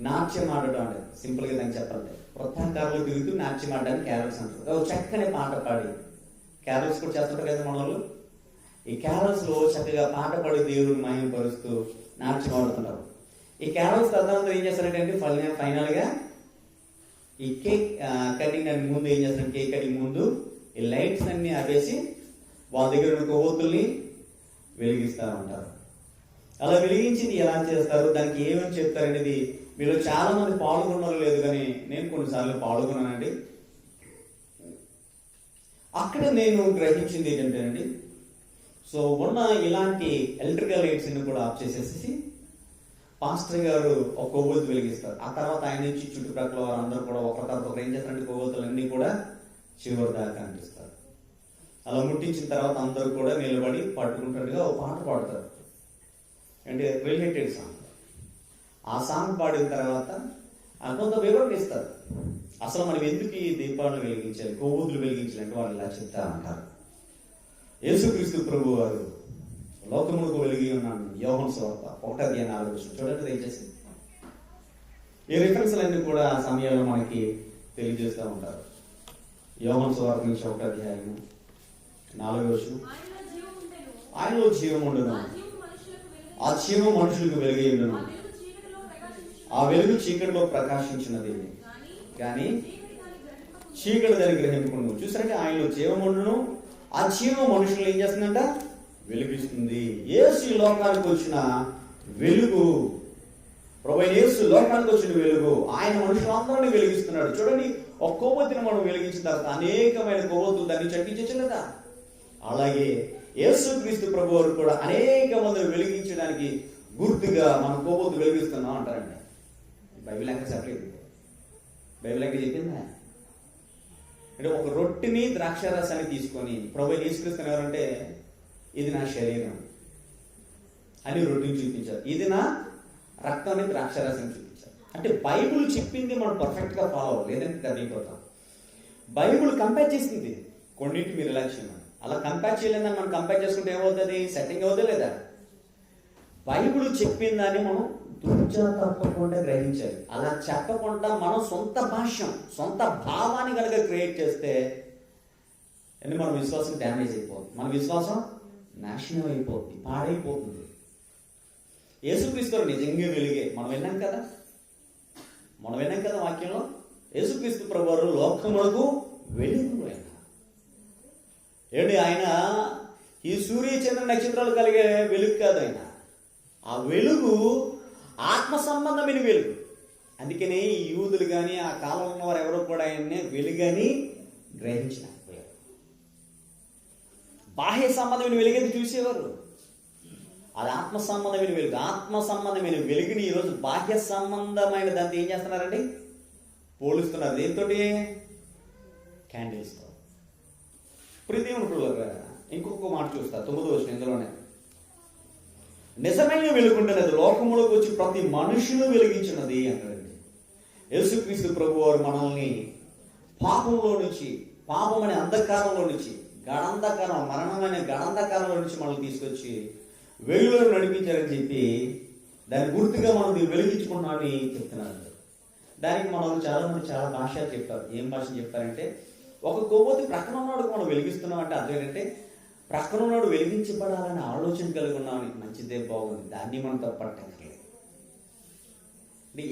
Speaker 1: నాట్యం ఆడటం అంటే, సింపుల్ గా దాన్ని చెప్పాలంటే వృత్తాకారంలో తిరుగుతూ నాట్యం ఆడడానికి క్యారల్స్ అంటారు. చక్కని పాట పాడి క్యారల్స్ కూడా చేస్తుంటారు కదా మన వాళ్ళు. ఈ క్యారల్స్ లో చక్కగా పాట పాడి దేవుడిని మహిమ పరుస్తూ నాట్యం ఆడుతుంటారు. ఈ క్యారల్స్ తర్వాత ఏం చేస్తారంటే ఫైనల్ గా ఈ కేక్ కటింగ్ అని ముందు ఏం చేస్తారు, కేక్ కటింగ్ ముందు ఈ లైట్స్ అన్ని ఆపేసి వాళ్ళ దగ్గర ఉన్న కొవ్వొత్తుల్ని వెలిగిస్తూ ఉంటారు. అలా వెలిగించింది ఎలా చేస్తారు, దానికి ఏమేమి చెప్తారు అనేది మీరు చాలా మంది పాల్గొన్నారు లేదు, కానీ నేను కొన్నిసార్లు పాల్గొన్నానండి. అక్కడ నేను గ్రహించింది ఏంటంటేనండి, సో ఉన్న ఇలాంటి ఎలక్ట్రికల్ లైట్స్ ని కూడా ఆఫ్ చేసేసి పాస్టర్ గారు ఒక కొవ్వొత్తు వెలిగిస్తారు. ఆ తర్వాత ఆయన నుంచి చుట్టుప్రక్కల వారందరూ కూడా ఒకరి తర్వాత ఒకరు ఏం చేస్తారంటే కొవ్వొత్తులన్నీ కూడా చివరి దాకా అనిపిస్తారు. అలా ముట్టించిన తర్వాత అందరూ కూడా నిలబడి పట్టుకుంటారుగా ఒక పాట పాడతారు, అంటే రిలేటెడ్ సాంగ్. ఆ సాంగ్ పాడిన తర్వాత కొంత వివరణ ఇస్తారు. అసలు మనం ఎందుకు ఈ దీపాలను వెలిగించాలి, కొవ్వొత్తులు వెలిగించాలంటే వాళ్ళు ఇలా చెప్తా ఉంటారు. యేసుక్రీస్తు ప్రభు వారు లోకములకు వెలిగి ఉన్నాను, యోహాను సువార్త 1:4 చూడండి దయచేసి. ఈ రిఫరెన్స్లన్నీ కూడా ఆ సమయంలో మనకి తెలియజేస్తూ ఉంటారు. యోహాను సువార్త నుంచి 1:4 ఆయనలో జీవం ఉండును, ఆ జీవం మనుషులకు వెలుగై ఉండును, ఆ వెలుగు చీకటిలో ప్రకాశించినది కానీ చీకటి దాన్ని గ్రహించుకున్నాను. చూసారంటే ఆయనలో జీవం ఉండును, ఆ జీవం మనుషులు ఏం చేస్తుందంట, వెలిగిస్తుంది. యేసు ఈ లోకానికి వచ్చిన వెలుగు, ప్రభువైన యేసు లోకానికి వచ్చిన వెలుగు, ఆయన మనుషులందరినీ వెలిగిస్తున్నాడు. చూడండి, ఒక కొవ్వొత్తిని మనం వెలిగించిన తర్వాత అనేకమైన కొవ్వొత్తులు దాన్ని చట్టించచ్చు కదా. అలాగే యేసుక్రీస్తు ప్రభు వారు కూడా అనేక మందిని వెలిగించడానికి గుర్తుగా మనం కొవ్వొత్తు వెలిగిస్తున్నాం అంటారండి. బైబిల్ ఎక్కడ చెప్పలేదు, బైబిల్ ఎక్కడ చెప్పిందా అంటే ఒక రొట్టెని ద్రాక్షారసాన్ని తీసుకొని ప్రభు యేసుక్రీస్తు ఎవరంటే ఇది నా శరీరం అని రొట్టెని చూపించారు, ఇది నా రక్తాన్ని ద్రాక్షారసాన్ని చూపించారు. అంటే బైబుల్ చెప్పింది మనం పర్ఫెక్ట్ గా ఫాలో అవ్వాలి, లేదంటే తగ్గిపోతాం. బైబుల్ కంపేర్ చేసింది కొన్నింటి మీరు ఎలా చేయమని, అలా కంపేర్ చేయలేదని మనం కంపేర్ చేసుకుంటే ఏమవుతుంది, సెట్టింగ్ అవుతుంది లేదా. బైబుల్ చెప్పిన దాన్ని మనం తుర్చా తప్పకుండా గ్రహించాలి. అలా చెప్పకుండా మనం సొంత భాష్యం, సొంత భావాన్ని కనుక క్రియేట్ చేస్తే అంటే మన విశ్వాసం డ్యామేజ్ అయిపోతుంది, మన విశ్వాసం నాశనం అయిపోతుంది, పాడైపోతుంది. యేసుక్రీస్తు నిజంగా వెలిగే మనం విన్నాం కదా వాక్యంలో. యేసుక్రీస్తు ప్రభువారు లోకములకు వెలుగు. ఏంటి ఆయన ఈ సూర్య చంద్ర నక్షత్రాలు కలిగే వెలుగు కాదు, ఆయన ఆ వెలుగు ఆత్మ సంబంధమైన వెలుగు. అందుకనే ఈ యూదులు కానీ ఆ కాలంలో ఉన్న వారు ఎవరో కూడా ఆయన్ని వెలుగని గ్రహించలేకపోయారు. బాహ్య సంబంధమైన వెలుగని చూసేవారు, అది ఆత్మ సంబంధమైన వెలుగు. ఆత్మ సంబంధమైన వెలుగుని ఈరోజు బాహ్య సంబంధమైన దాంతో ఏం చేస్తున్నారండి, పోలుస్తున్నారు. దేంతో? క్యాండిల్స్తో. ప్రియదేవుని ఇంకొక మాట చూస్తా 9వ వచనం ఇందులోనే, నిజమైన వెలుగుంటున్నది లోకములోకి వచ్చి ప్రతి మనుషులు వెలిగించినది అంటారండి. యేసుక్రీస్తు ప్రభు వారు మనల్ని పాపంలో నుంచి, పాపం అనే అంధకారంలో నుంచి, గడంధకారం, మరణమైన గడంధకారంలో నుంచి మనల్ని తీసుకొచ్చి వెలుగులో నడిపించారని చెప్పి దాని గుర్తుగా మనం వెలిగించుకున్నామని చెప్తున్నారు. దానికి మనం చాలా మంది చాలా భాషలు చెప్తారు. ఏం భాష చెప్తారంటే, ఒక కొవ్వొత్తి ప్రక్కన ఉన్నవాడికి మనం వెలిగిస్తున్నాం అంటే అర్థం ఏంటంటే, ప్రక్కన ఉన్నవాడు వెలిగించబడాలని ఆలోచన కలిగి ఉన్నామని. మంచిదే, బాగుంది, దాన్ని మనం తప్పట్టలేదు.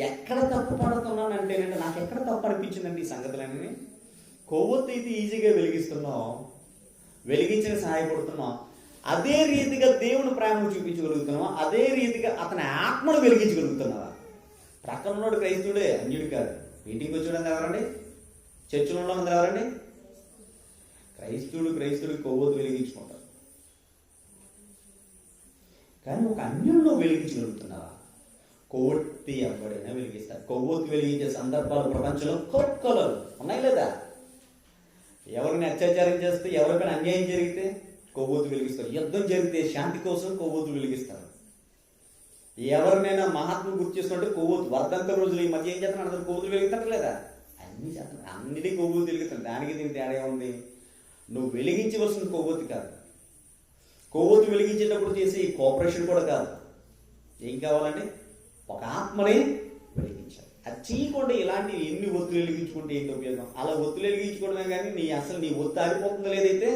Speaker 1: ఎక్కడ తప్పు పడుతున్నాను అంటే నాకు ఎక్కడ తప్పు అనిపించిందండి ఈ సంగతులన్నీ. కొవ్వొత్తి అయితే ఈజీగా వెలిగిస్తున్నాం, వెలిగించిన సహాయపడుతున్నాం, అదే రీతిగా దేవుని ప్రేమను చూపించగలుగుతున్నావా? అదే రీతిగా అతని ఆత్మను వెలిగించగలుగుతున్నావా? ప్రక్కన ఉన్నాడు క్రైస్తవుడే, అన్యుడు కాదు. మీటింగ్కి వచ్చేవాడు ఎవరండి? చర్చిలో ఉన్నది ఎవరండి? క్రైస్తవుడు కొవ్వొత్తి వెలిగించుకుంటారు. కానీ ఒక అన్యులను వెలిగించగలుగుతున్నావా? కొవ్వొత్తి ఎవడైనా వెలిగిస్తారు. కొవ్వొత్తి వెలిగించే సందర్భాలు ప్రపంచంలో కొక్కలు ఉన్నాయి లేదా? ఎవరిని అత్యాచారం చేస్తే, ఎవరికైనా అన్యాయం జరిగితే కొవ్వొత్తి వెలిగిస్తారు. యుద్ధం జరిగితే శాంతి కోసం కొవ్వొత్తి వెలిగిస్తారు. ఎవరినైనా మహాత్ములు గుర్తు చేసుకుంటే కొవ్వొత్తి, వర్ధంత రోజులు ఈ మధ్య ఏం చేస్తున్నారు? అందరూ కొవ్వొత్తులు వెలుగుతారు లేదా? అన్ని చేస్తున్నారు, అన్నిటికీ కొవ్వొత్తి వెలుగుతారు. దానికి దీనికి తేడా ఉంది. నువ్వు వెలిగించవలసిన కొవ్వొత్తి కాదు, కొవ్వొత్తి వెలిగించేటప్పుడు చేసే ఈ కోఆపరేషన్ కూడా కాదు. ఏం కావాలంటే ఒక ఆత్మని వెలిగించాలి. అది చేయకుండా ఇలాంటి ఎన్ని ఒత్తులు వెలిగించుకుంటే ఏంటి ఉపయోగం? అలా ఒత్తులు వెలిగించుకోవడమే కానీ నీ ఒత్తి ఆడిపోతుందో లేదైతే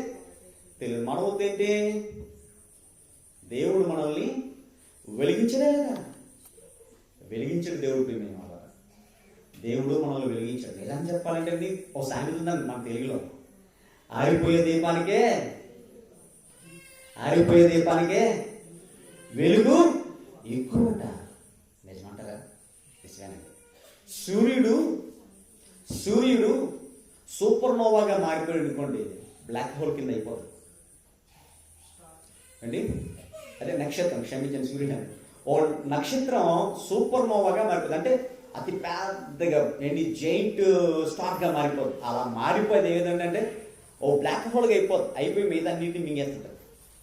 Speaker 1: తెలియదు. మన ఒత్తి ఏంటి? దేవుడు మనల్ని వెలిగించలే లేదా? వెలిగించడు దేవుడు. ప్రేమ వాళ్ళ దేవుడు మనల్ని వెలిగించాడు. ఎలా చెప్పాలంటే ఓ సామెత ఉందండి మన తెలుగులో, ఆరిపోయే దీపానికే వెలుగు ఎక్కువట. నిజమంటారా? నిజమేనండి. సూర్యుడు సూపర్ నోవాగా మారిపోయాడు అనుకోండి, బ్లాక్ హోల్ కింద అయిపోతుంది అండి. అదే నక్షత్రం, క్షమించండి, సూర్యుడు ఓ నక్షత్రం సూపర్ నోవాగా మారిపోతుంది. అంటే అతి పెద్దగా ఏంటి, జైంట్ స్టార్ గా మారిపోతుంది. అలా మారిపోయేది ఏదంటే ఓ బ్లాక్ హోల్గా అయిపోయి మీద అన్నింటినీ మింగేస్తుంటారు.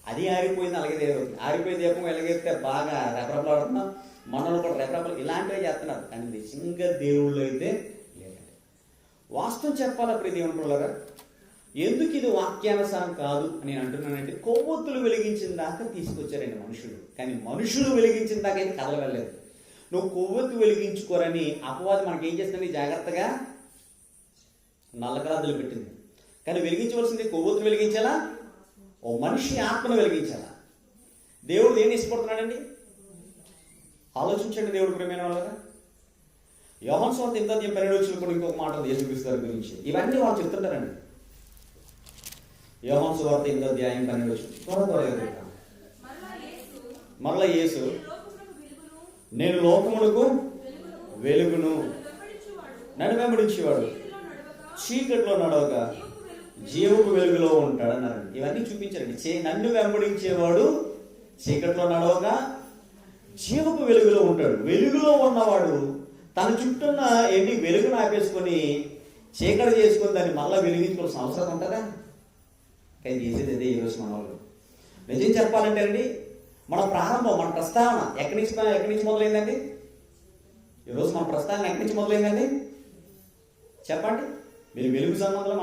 Speaker 1: అది ఆరిపోయింది. అలాగే ఆరిపోయే దీపం ఎలాగైతే బాగా రెపరెపలాడుతున్నాం, మనల్ని కూడా రెపరెపలు ఇలాంటివి చేస్తున్నారు. కానీ నిజంగా దేవుళ్ళు అయితే లేదండి. వాస్తవం చెప్పాలప్పుడు దేవుని పిల్లరా, ఎందుకు ఇది వాక్యానుసారం కాదు అని నేను అంటున్నానంటే, కొవ్వొత్తులు వెలిగించిన దాకా తీసుకొచ్చారండి మనుషులు. కానీ మనుషులు వెలిగించిన దాకా అయితే కథలు వెళ్ళలేదు. నువ్వు కొవ్వొత్తు వెలిగించుకోరని అపవాది మనకి ఏం చేస్తుంది? జాగ్రత్తగా నల్లకరాదులు పెట్టింది. కానీ వెలిగించవలసింది కొవ్వొత్తు వెలిగించాలా? ఓ మనిషి ఆత్మను వెలిగించాలా? దేవుడు దేన్ని ఇష్టపడుతున్నాడండి? ఆలోచించండి. దేవుడు ప్రేమైన వాళ్ళగా యోహాను సువార్త 8:12 కూడా ఇంకొక మాట యేసుక్రీస్తు గారి గురించి ఇవన్నీ వాళ్ళు చెప్తుంటారండి. యోహాను సువార్త 8:12 మరలా యేసు, నేను లోకములకు వెలుగును, నన్ను వెంబడించేవాడు చీకట్లో నడవక జీవపు వెలుగులో ఉంటాడు అన్నారు. ఇవన్నీ చూపించారండి. నన్ను వెంబడించేవాడు చీకట్లో నడవక జీవపు వెలుగులో ఉంటాడు. వెలుగులో ఉన్నవాడు తన చుట్టూన్న వెలుగును ఆపేసుకొని చీకటి చేసుకొని దాన్ని మళ్ళీ వెలిగించుకోవాల్సిన అవసరం ఉంటుందా? కానీ చేసేది అదే ఈరోజు మన వాళ్ళు. నిజం చెప్పాలంటే అండి, మన ప్రారంభం, మన ప్రస్తావన ఎక్కడి నుంచి మొదలైందండి? ఈరోజు మన ప్రస్తావన ఎక్కడి నుంచి మొదలైందండి? చెప్పండి. మీరు వెలుగు సంబంధంలో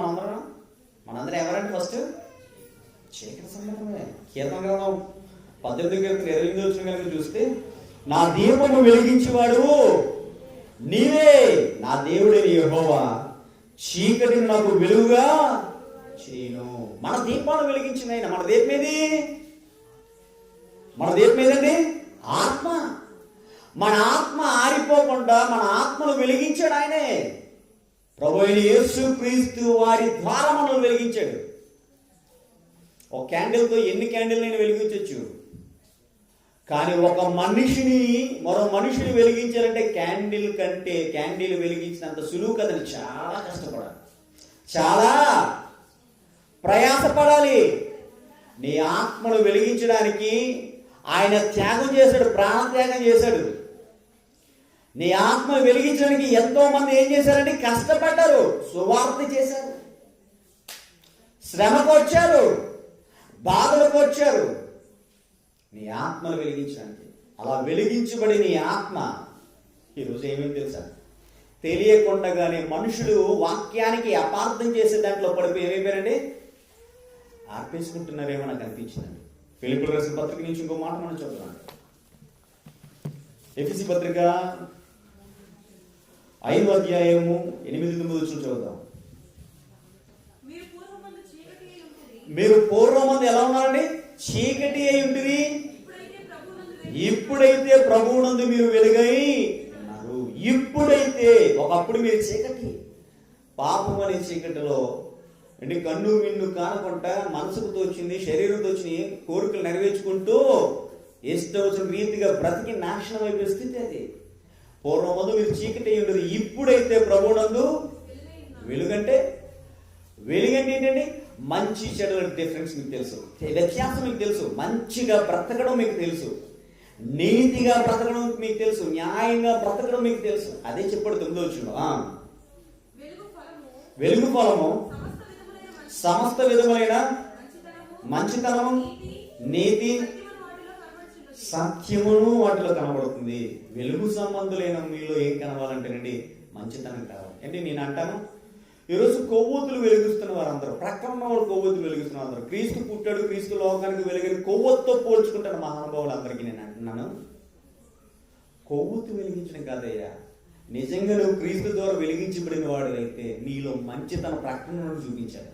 Speaker 1: మనందరం ఎవరండి? ఫస్ట్ చీకటి సంబంధమే. కీర్తన 18:28 చూస్తే, నా దీపము వెలిగించేవాడు నీవే, నా దేవుడే యెహోవా, చీకటిని నాకు వెలుగుగా చేయను. మన దీపాన్ని వెలిగించిన ఆయన. మన దీపం ఏదండి? ఆత్మ. మన ఆత్మ ఆరిపోకుండా మన ఆత్మను వెలిగించాడు ఆయనే. ప్రభువైన యేసుక్రీస్తు వారి ద్వారా మనల్ని వెలిగించాడు. ఒక క్యాండిల్తో ఎన్ని క్యాండిల్నైనా వెలిగించవచ్చు. కానీ ఒక మనిషిని మరో మనిషిని వెలిగించాలంటే క్యాండిల్ వెలిగించినంత సులువు కదని చాలా కష్టపడాలి, చాలా ప్రయాసపడాలి. నీ ఆత్మను వెలిగించడానికి ఆయన త్యాగం చేశాడు, ప్రాణత్యాగం చేశాడు. నీ ఆత్మ వెలిగించడానికి ఎంతో మంది ఏం చేశారంటే కష్టపడ్డారు, సువార్త చేశారు, శ్రమకు వచ్చారు, బాధలకు వచ్చారు నీ ఆత్మను వెలిగించడానికి. అలా వెలిగించబడి నీ ఆత్మ ఈరోజు ఏమేమి తెలుసా? తెలియకుండానే మనుషులు వాక్యానికి అపార్థం చేసే దాంట్లో పడిపోయి ఏమైపోయారండి? ఆర్పేసుకుంటున్నారేమో నాకు అనిపించిందండి. ఫిలిప్పీయులకు రాసిన పత్రిక నుంచి ఇంకో మాట మనం చూద్దాం. ఎఫెసీ పత్రిక 5వ అధ్యాయము 8-9 చదువుదాం. మీరు పూర్వమందు ఎలా ఉన్నారండి? చీకటి అయి ఉంటుంది. ఇప్పుడైతే ప్రభువునందు మీరు వెలుగై ఉన్నారు. ఇప్పుడైతే, ఒకప్పుడు మీరు చీకటి, పాపం అనే చీకటిలో అంటే కన్ను మిన్ను కానకుండా మనసుకు తోచింది, శరీరంతో వచ్చిన కోరికలు నెరవేర్చుకుంటూ ఇష్టం వచ్చిన రీతిగా బ్రతికి నాశనం అయిపోయే స్థితి అది. పూర్వమందు మీరు చీకటి అయి ఉండదు. ఇప్పుడైతే ప్రభువునందు వెలుగంటే ఏంటండి? మంచి చెడుల డిఫరెన్స్ మీకు తెలుసు, వ్యత్యాసం మీకు తెలుసు. మంచిగా బ్రతకడం మీకు తెలుసు, నీతిగా బ్రతకడం మీకు తెలుసు, న్యాయంగా బ్రతకడం మీకు తెలుసు. అదే చెప్పాడు 9వ వచనంలో. వెలుగు ఫలము సమస్త విధమైన మంచితనము, నీతి, సత్యమును వాటిలో కనబడుతుంది. వెలుగు సంబంధులైన మీలో ఏం కనవాలంటేనండి? మంచితనం కావాలి. అంటే నేను అంటాను, ఈరోజు కొవ్వొత్తులు వెలిగిస్తున్న వారందరూ, ప్రక్కన వాళ్ళు కొవ్వొత్తులు వెలిగిస్తున్న అందరూ, క్రీస్తు పుట్టాడు, క్రీస్తు లోకానికి వెలిగిన కొవ్వొత్తుతో పోల్చుకుంటాను మహానుభావులందరికీ నేను అంటున్నాను. కొవ్వొత్తు వెలిగించడం కాదయ్యా, నిజంగా నువ్వు క్రీస్తు ద్వారా వెలిగించబడిన వాడు అయితే నీలో మంచితన ప్రక్కన చూపించాలి,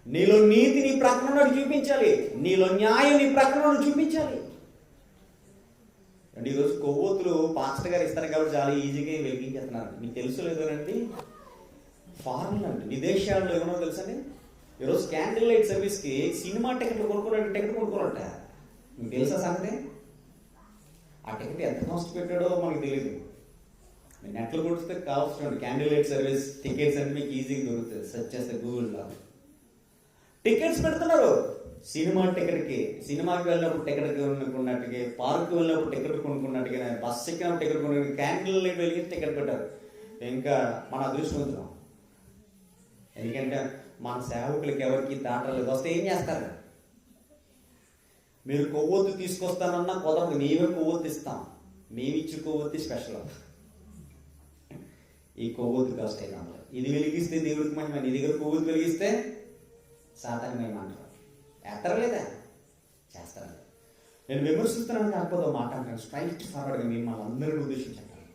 Speaker 1: నీలో నీతి నీ ప్రక్కన చూపించాలి, నీలో న్యాయం నీ ప్రక్కన చూపించాలి. అంటే ఈరోజు కొవ్వొత్తులు పాస్టర్ గారు ఇస్తారు కాబట్టి చాలా ఈజీగా వెలిగించేస్తున్నారు. మీకు తెలుసు లేదోనండి, ఫారెన్ అంటే విదేశాల్లో ఏమన్నా తెలుసండి, ఈరోజు క్యాండిల్ లైట్ సర్వీస్కి సినిమా టికెట్లు కొనుక్కోనట్ట. మీకు తెలుసా సంగతి? ఆ టికెట్ ఎంత కాస్ట్ పెట్టాడో మనకు తెలియదు. నేను నెట్లో కొడితే కావాల్సిన క్యాండిల్ లైట్ సర్వీస్ టికెట్స్ అంటే మీకు ఈజీగా దొరుకుతుంది, సెర్చ్ చేస్తే గూగుల్లో. టికెట్స్ పెడుతున్నారు సినిమా టికెట్కి, సినిమాకి వెళ్ళినప్పుడు టికెట్ కొనుక్కున్నట్టుగా, పార్క్ వెళ్ళినప్పుడు టికెట్ కొనుక్కున్నట్టుగా, బస్సు ఎక్కినప్పుడు టికెట్ కొనుక్కుని, క్యాండిల్ లైట్ వెలిగి టికెట్ పెట్టారు. ఇంకా మన అదృష్టవంతులం, ఎందుకంటే మన సేవకులకి ఎవరికి దాటలేదు. వస్తే ఏం చేస్తారు? మీరు కొవ్వొత్తు తీసుకొస్తానన్నా కుదరదు, మేమే కొవ్వొత్తు ఇస్తాం, మేమిచ్చి కొవ్వొత్తి స్పెషల్. ఈ కొవ్వొత్తు కాస్ట్ అయినా ఇది వెలిగిస్తే దేవుడికి మహిమ, నీ దగ్గర కొవ్వొత్తు వెలిగిస్తే సాతానికి మహిమ అంటారు. ఎత్తరా లేదా? చేస్తారా? నేను విమర్శిస్తున్నాను కాకపోతే మాట అంటాను, స్ట్రైట్ ఫార్వర్డ్గా మిమ్మల్ని అందరినీ ఉద్దేశించాను.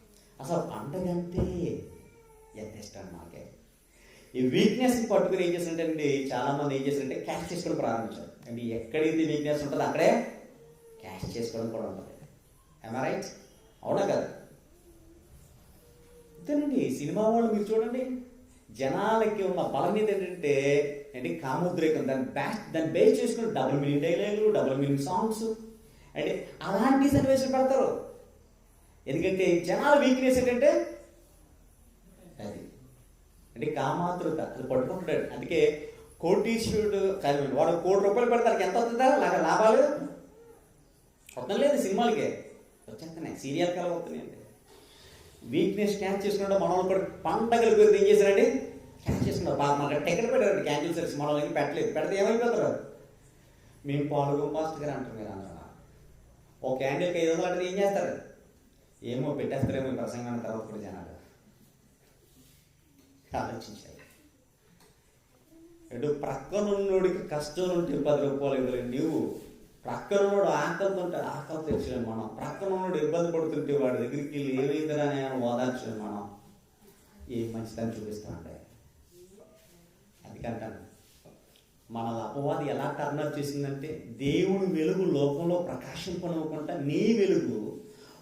Speaker 1: అసలు పండగంటే ఎంత ఇష్టం మాకే. ఈ వీక్నెస్ పట్టుకుని ఏం చేస్తుంటే చాలా మంది ఏం చేస్తారంటే క్యాష్ చేసుకోవడం ప్రారంభించారు. అంటే ఎక్కడైతే వీక్నెస్ ఉంటుందో అక్కడే క్యాష్ చేసుకోవడం కూడా ఉంటుంది. ఏమా రైట్? అవునా కదా? అంతేనండి. సినిమా వాళ్ళు మీరు చూడండి, జనాలకి ఉన్న బలం మీద ఏంటంటే కామోద్రేకం, దాన్ని బేస్ చేసుకుని డబుల్ మీనింగ్ డైలాగులు, డబుల్ మీనింగ్ సాంగ్స్, అంటే అలాంటి సన్నివేశం పెడతారు. ఎందుకంటే జనాల వీక్నెస్ ఏంటంటే అది, అంటే కామాతృత, అది పట్టుకుంటాడు. అందుకే కోటీశ్వరుడు చదివండి, వాడు ₹1,00,00,000 పెడతారు, ఎంత వస్తుందా లాభాలు? వద్దం లేదు, సినిమాలకే వచ్చేస్తున్నాయి, సీరియల్ కాలం వస్తున్నాయండి. వీక్నెస్ క్యాచ్ చేసుకున్నాడు. మన వాళ్ళు కూడా పండగల పేరు ఏం చేశారండి? క్యాచ్ చేసుకున్నారు. బాగా మాకు టికెట్ పెట్టారండి క్యాన్సిల్ సర్వీస్, మన వాళ్ళకి పెట్టలేదు. పెడితే ఏమైపోతారు? మేము పాల్గొం పాస్టర్ గారు అంటారు. మీరు అందరూ ఒక క్యాండిల్కి 500 అంటే ఏం చేస్తారు? ఏమో పెట్టేస్తారేమో ప్రసంగాన్ని తర్వాత కూడా జనాలు ఆలోచించారు. ఎటు ప్రక్కనున్నోడికి కష్టం ఉంటే ₹10 ఇవ్వలేదు, నువ్వు ప్రక్కనున్నోడు ఆకలితో ఉంటే ఆకలి తెచ్చలేము మనం, ప్రక్కనున్నోడు ఇబ్బంది పడుతుంటే వాడి దగ్గరికి వెళ్ళి ఏమైందిరా అని ఓదార్చలేము మనం. ఏ మంచిదని చూపిస్తామంటే అందుకంటాను, మన అపవాది ఎలా టర్నర్ చేసిందంటే, దేవుడు వెలుగు లోకంలో ప్రకాశింపనవ్వకుండా, నీ వెలుగు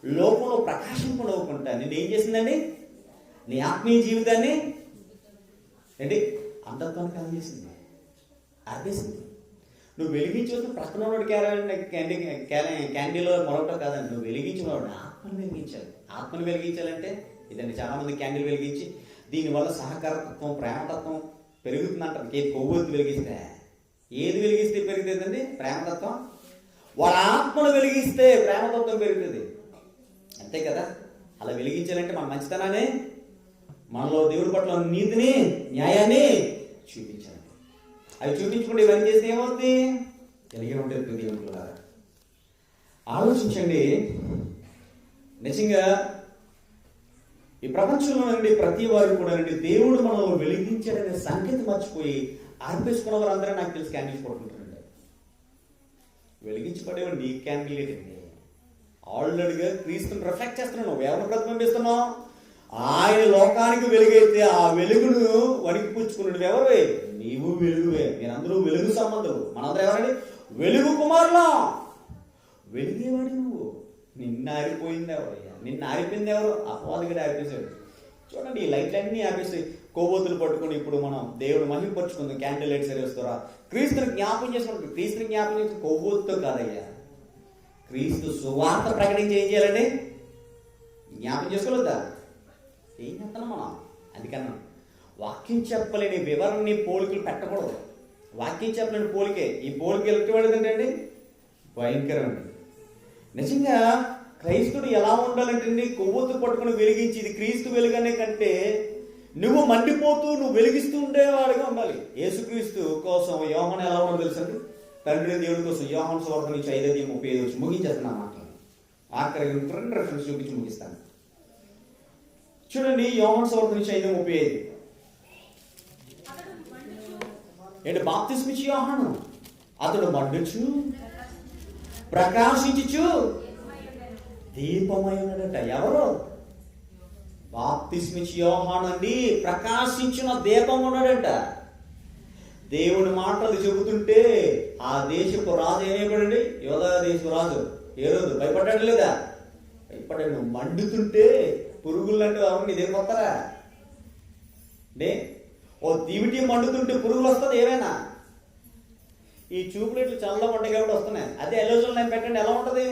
Speaker 1: లోకంలో ప్రకాశింపనవ్వకుండా నేనేం చేసిందండి? నీ ఆత్మీయ జీవితాన్ని ఏంటి అంతత్వాన్ని కలిగేసింది, ఆపేసింది. నువ్వు వెలిగించవద్దు ప్రక్కన క్యాండీలో మరొకటి కాదండి, నువ్వు వెలిగించినవాడు ఆత్మను వెలిగించాలి. ఆత్మను వెలిగించాలంటే ఇదండి, చాలా మంది క్యాండిల్ వెలిగించి దీనివల్ల సహకారతత్వం, ప్రేమతత్వం పెరుగుతుందంటారు. కొవ్వొత్తి వెలిగిస్తే ఏది వెలిగిస్తే పెరుగుతుందండి? ప్రేమతత్వం. వాళ్ళ ఆత్మను వెలిగిస్తే ప్రేమతత్వం పెరుగుతుంది, అంతే కదా? అలా వెలిగించాలంటే మన మంచితనాన్ని, మనలో దేవుడి పట్ల నీతిని, న్యాయాన్ని చూపించాలి. అవి చూపించుకుంటే ఇవన్నీ చేస్తే ఏమవుతుంది? కలిగి ఉంటుంది. దేవుడు ఆలోచించండి. నిజంగా ఈ ప్రపంచంలో నుండి ప్రతి వారు కూడా దేవుడు మనలో వెలిగించాడనే సంకేతం మర్చిపోయి ఆర్పేసుకున్న వారు అందరూ నాకు తెలిసి క్యాండిల్స్ పట్టుకుంటారండి. వెలిగించబడేవాడు నీ క్యాండిల్ ఏంటండి? ఆల్రెడీగా క్రీస్తుని రిఫ్లెక్ట్ చేస్తున్నావు. నువ్వు ఎవరిని ప్రతిబింబిస్తున్నావు? ఆయన లోకానికి వెలుగైతే ఆ వెలుగును వణికి పుచ్చుకున్నాడు ఎవరు? నీవు వెలుగువే. మీరందరూ వెలుగు సంబంధులు. మనందరూ ఎవరండి? వెలుగు కుమారులా. వెలుగేవాడి నువ్వు. నిన్న ఆరిపోయింది ఎవరయ్యా? నిన్న ఆరిపోయింది ఎవరు? అపవాదిగా ఆరిపేశాడు. చూడండి, ఈ లైట్లన్నీ ఆపేసి కొవ్వొత్తులు పట్టుకుని ఇప్పుడు మనం దేవుడు మహిమపరుచుకుందాం. క్యాండిల్ లైట్స్ వేస్తారా? క్రీస్తుని జ్ఞాపం చేసుకుంటాం. క్రీస్తుని జ్ఞాపం చేసి కొవ్వొత్తు కాదయ్యా, క్రీస్తు సువార్త ప్రకటించి ఏం చేయాలండి? జ్ఞాపం చేసుకోలేదా? ఏం చేస్తున్నాం మనం? అందుకన్నా వాక్యం చెప్పలేని వివరణని పోలికలు పెట్టకూడదు. వాక్యం చెప్పలేని పోలికే. ఈ పోలిక ఎలాంటివాడిదండి? భయంకరమండి. నిజంగా క్రైస్తుడు ఎలా ఉండాలంటే కొవ్వొత్తు పట్టుకుని వెలిగించి ఇది క్రీస్తు వెలుగనే కంటే నువ్వు మండిపోతూ నువ్వు వెలిగిస్తూ ఉండేవాడిగా ఉండాలి. యేసుక్రీస్తు కోసం యోహాను ఎలా ఉండదో తెలుసండి? తండ్రి దేవుడి కోసం యోహాను సువార్త నుంచి 5:35 ముగించేస్తున్నా మాటలు. ఆఖరి 2 రెఫరెన్స్ చూపించి ముగిస్తాను. చూడండి, యోహాను సువార్త నుంచి 5:35. ఏంటి? బాప్తిస్మిచ్చి యోహాను అతడు మండుచు ప్రకాశించుచు దీపమై ఉన్నాడట. ఎవరు? బాప్తిస్మిచ్చి యోహాను అండి. ప్రకాశించిన దీపం ఉన్నాడంట. దేవుని మాటలు చెబుతుంటే ఆ దేశపు రాజు ఏమైపోయాడండి? యోధా దేశపు రాజు ఏ రోజు భయపడ్డాడు లేదా? భయపడ్డాడు. మండుతుంటే పురుగులు లాంటి ఎవరు నీ దగ్గర వస్తారా? ఓ దివిటి మండుతుంటే పురుగులు వస్తుంది ఏమైనా? ఈ చూపులేట్లు చల్లగా ఉంటాయి కాబట్టి వస్తున్నాయి. అదే ఎలోజన్ లైన్ పెట్టండి, ఎలా ఉంటుంది?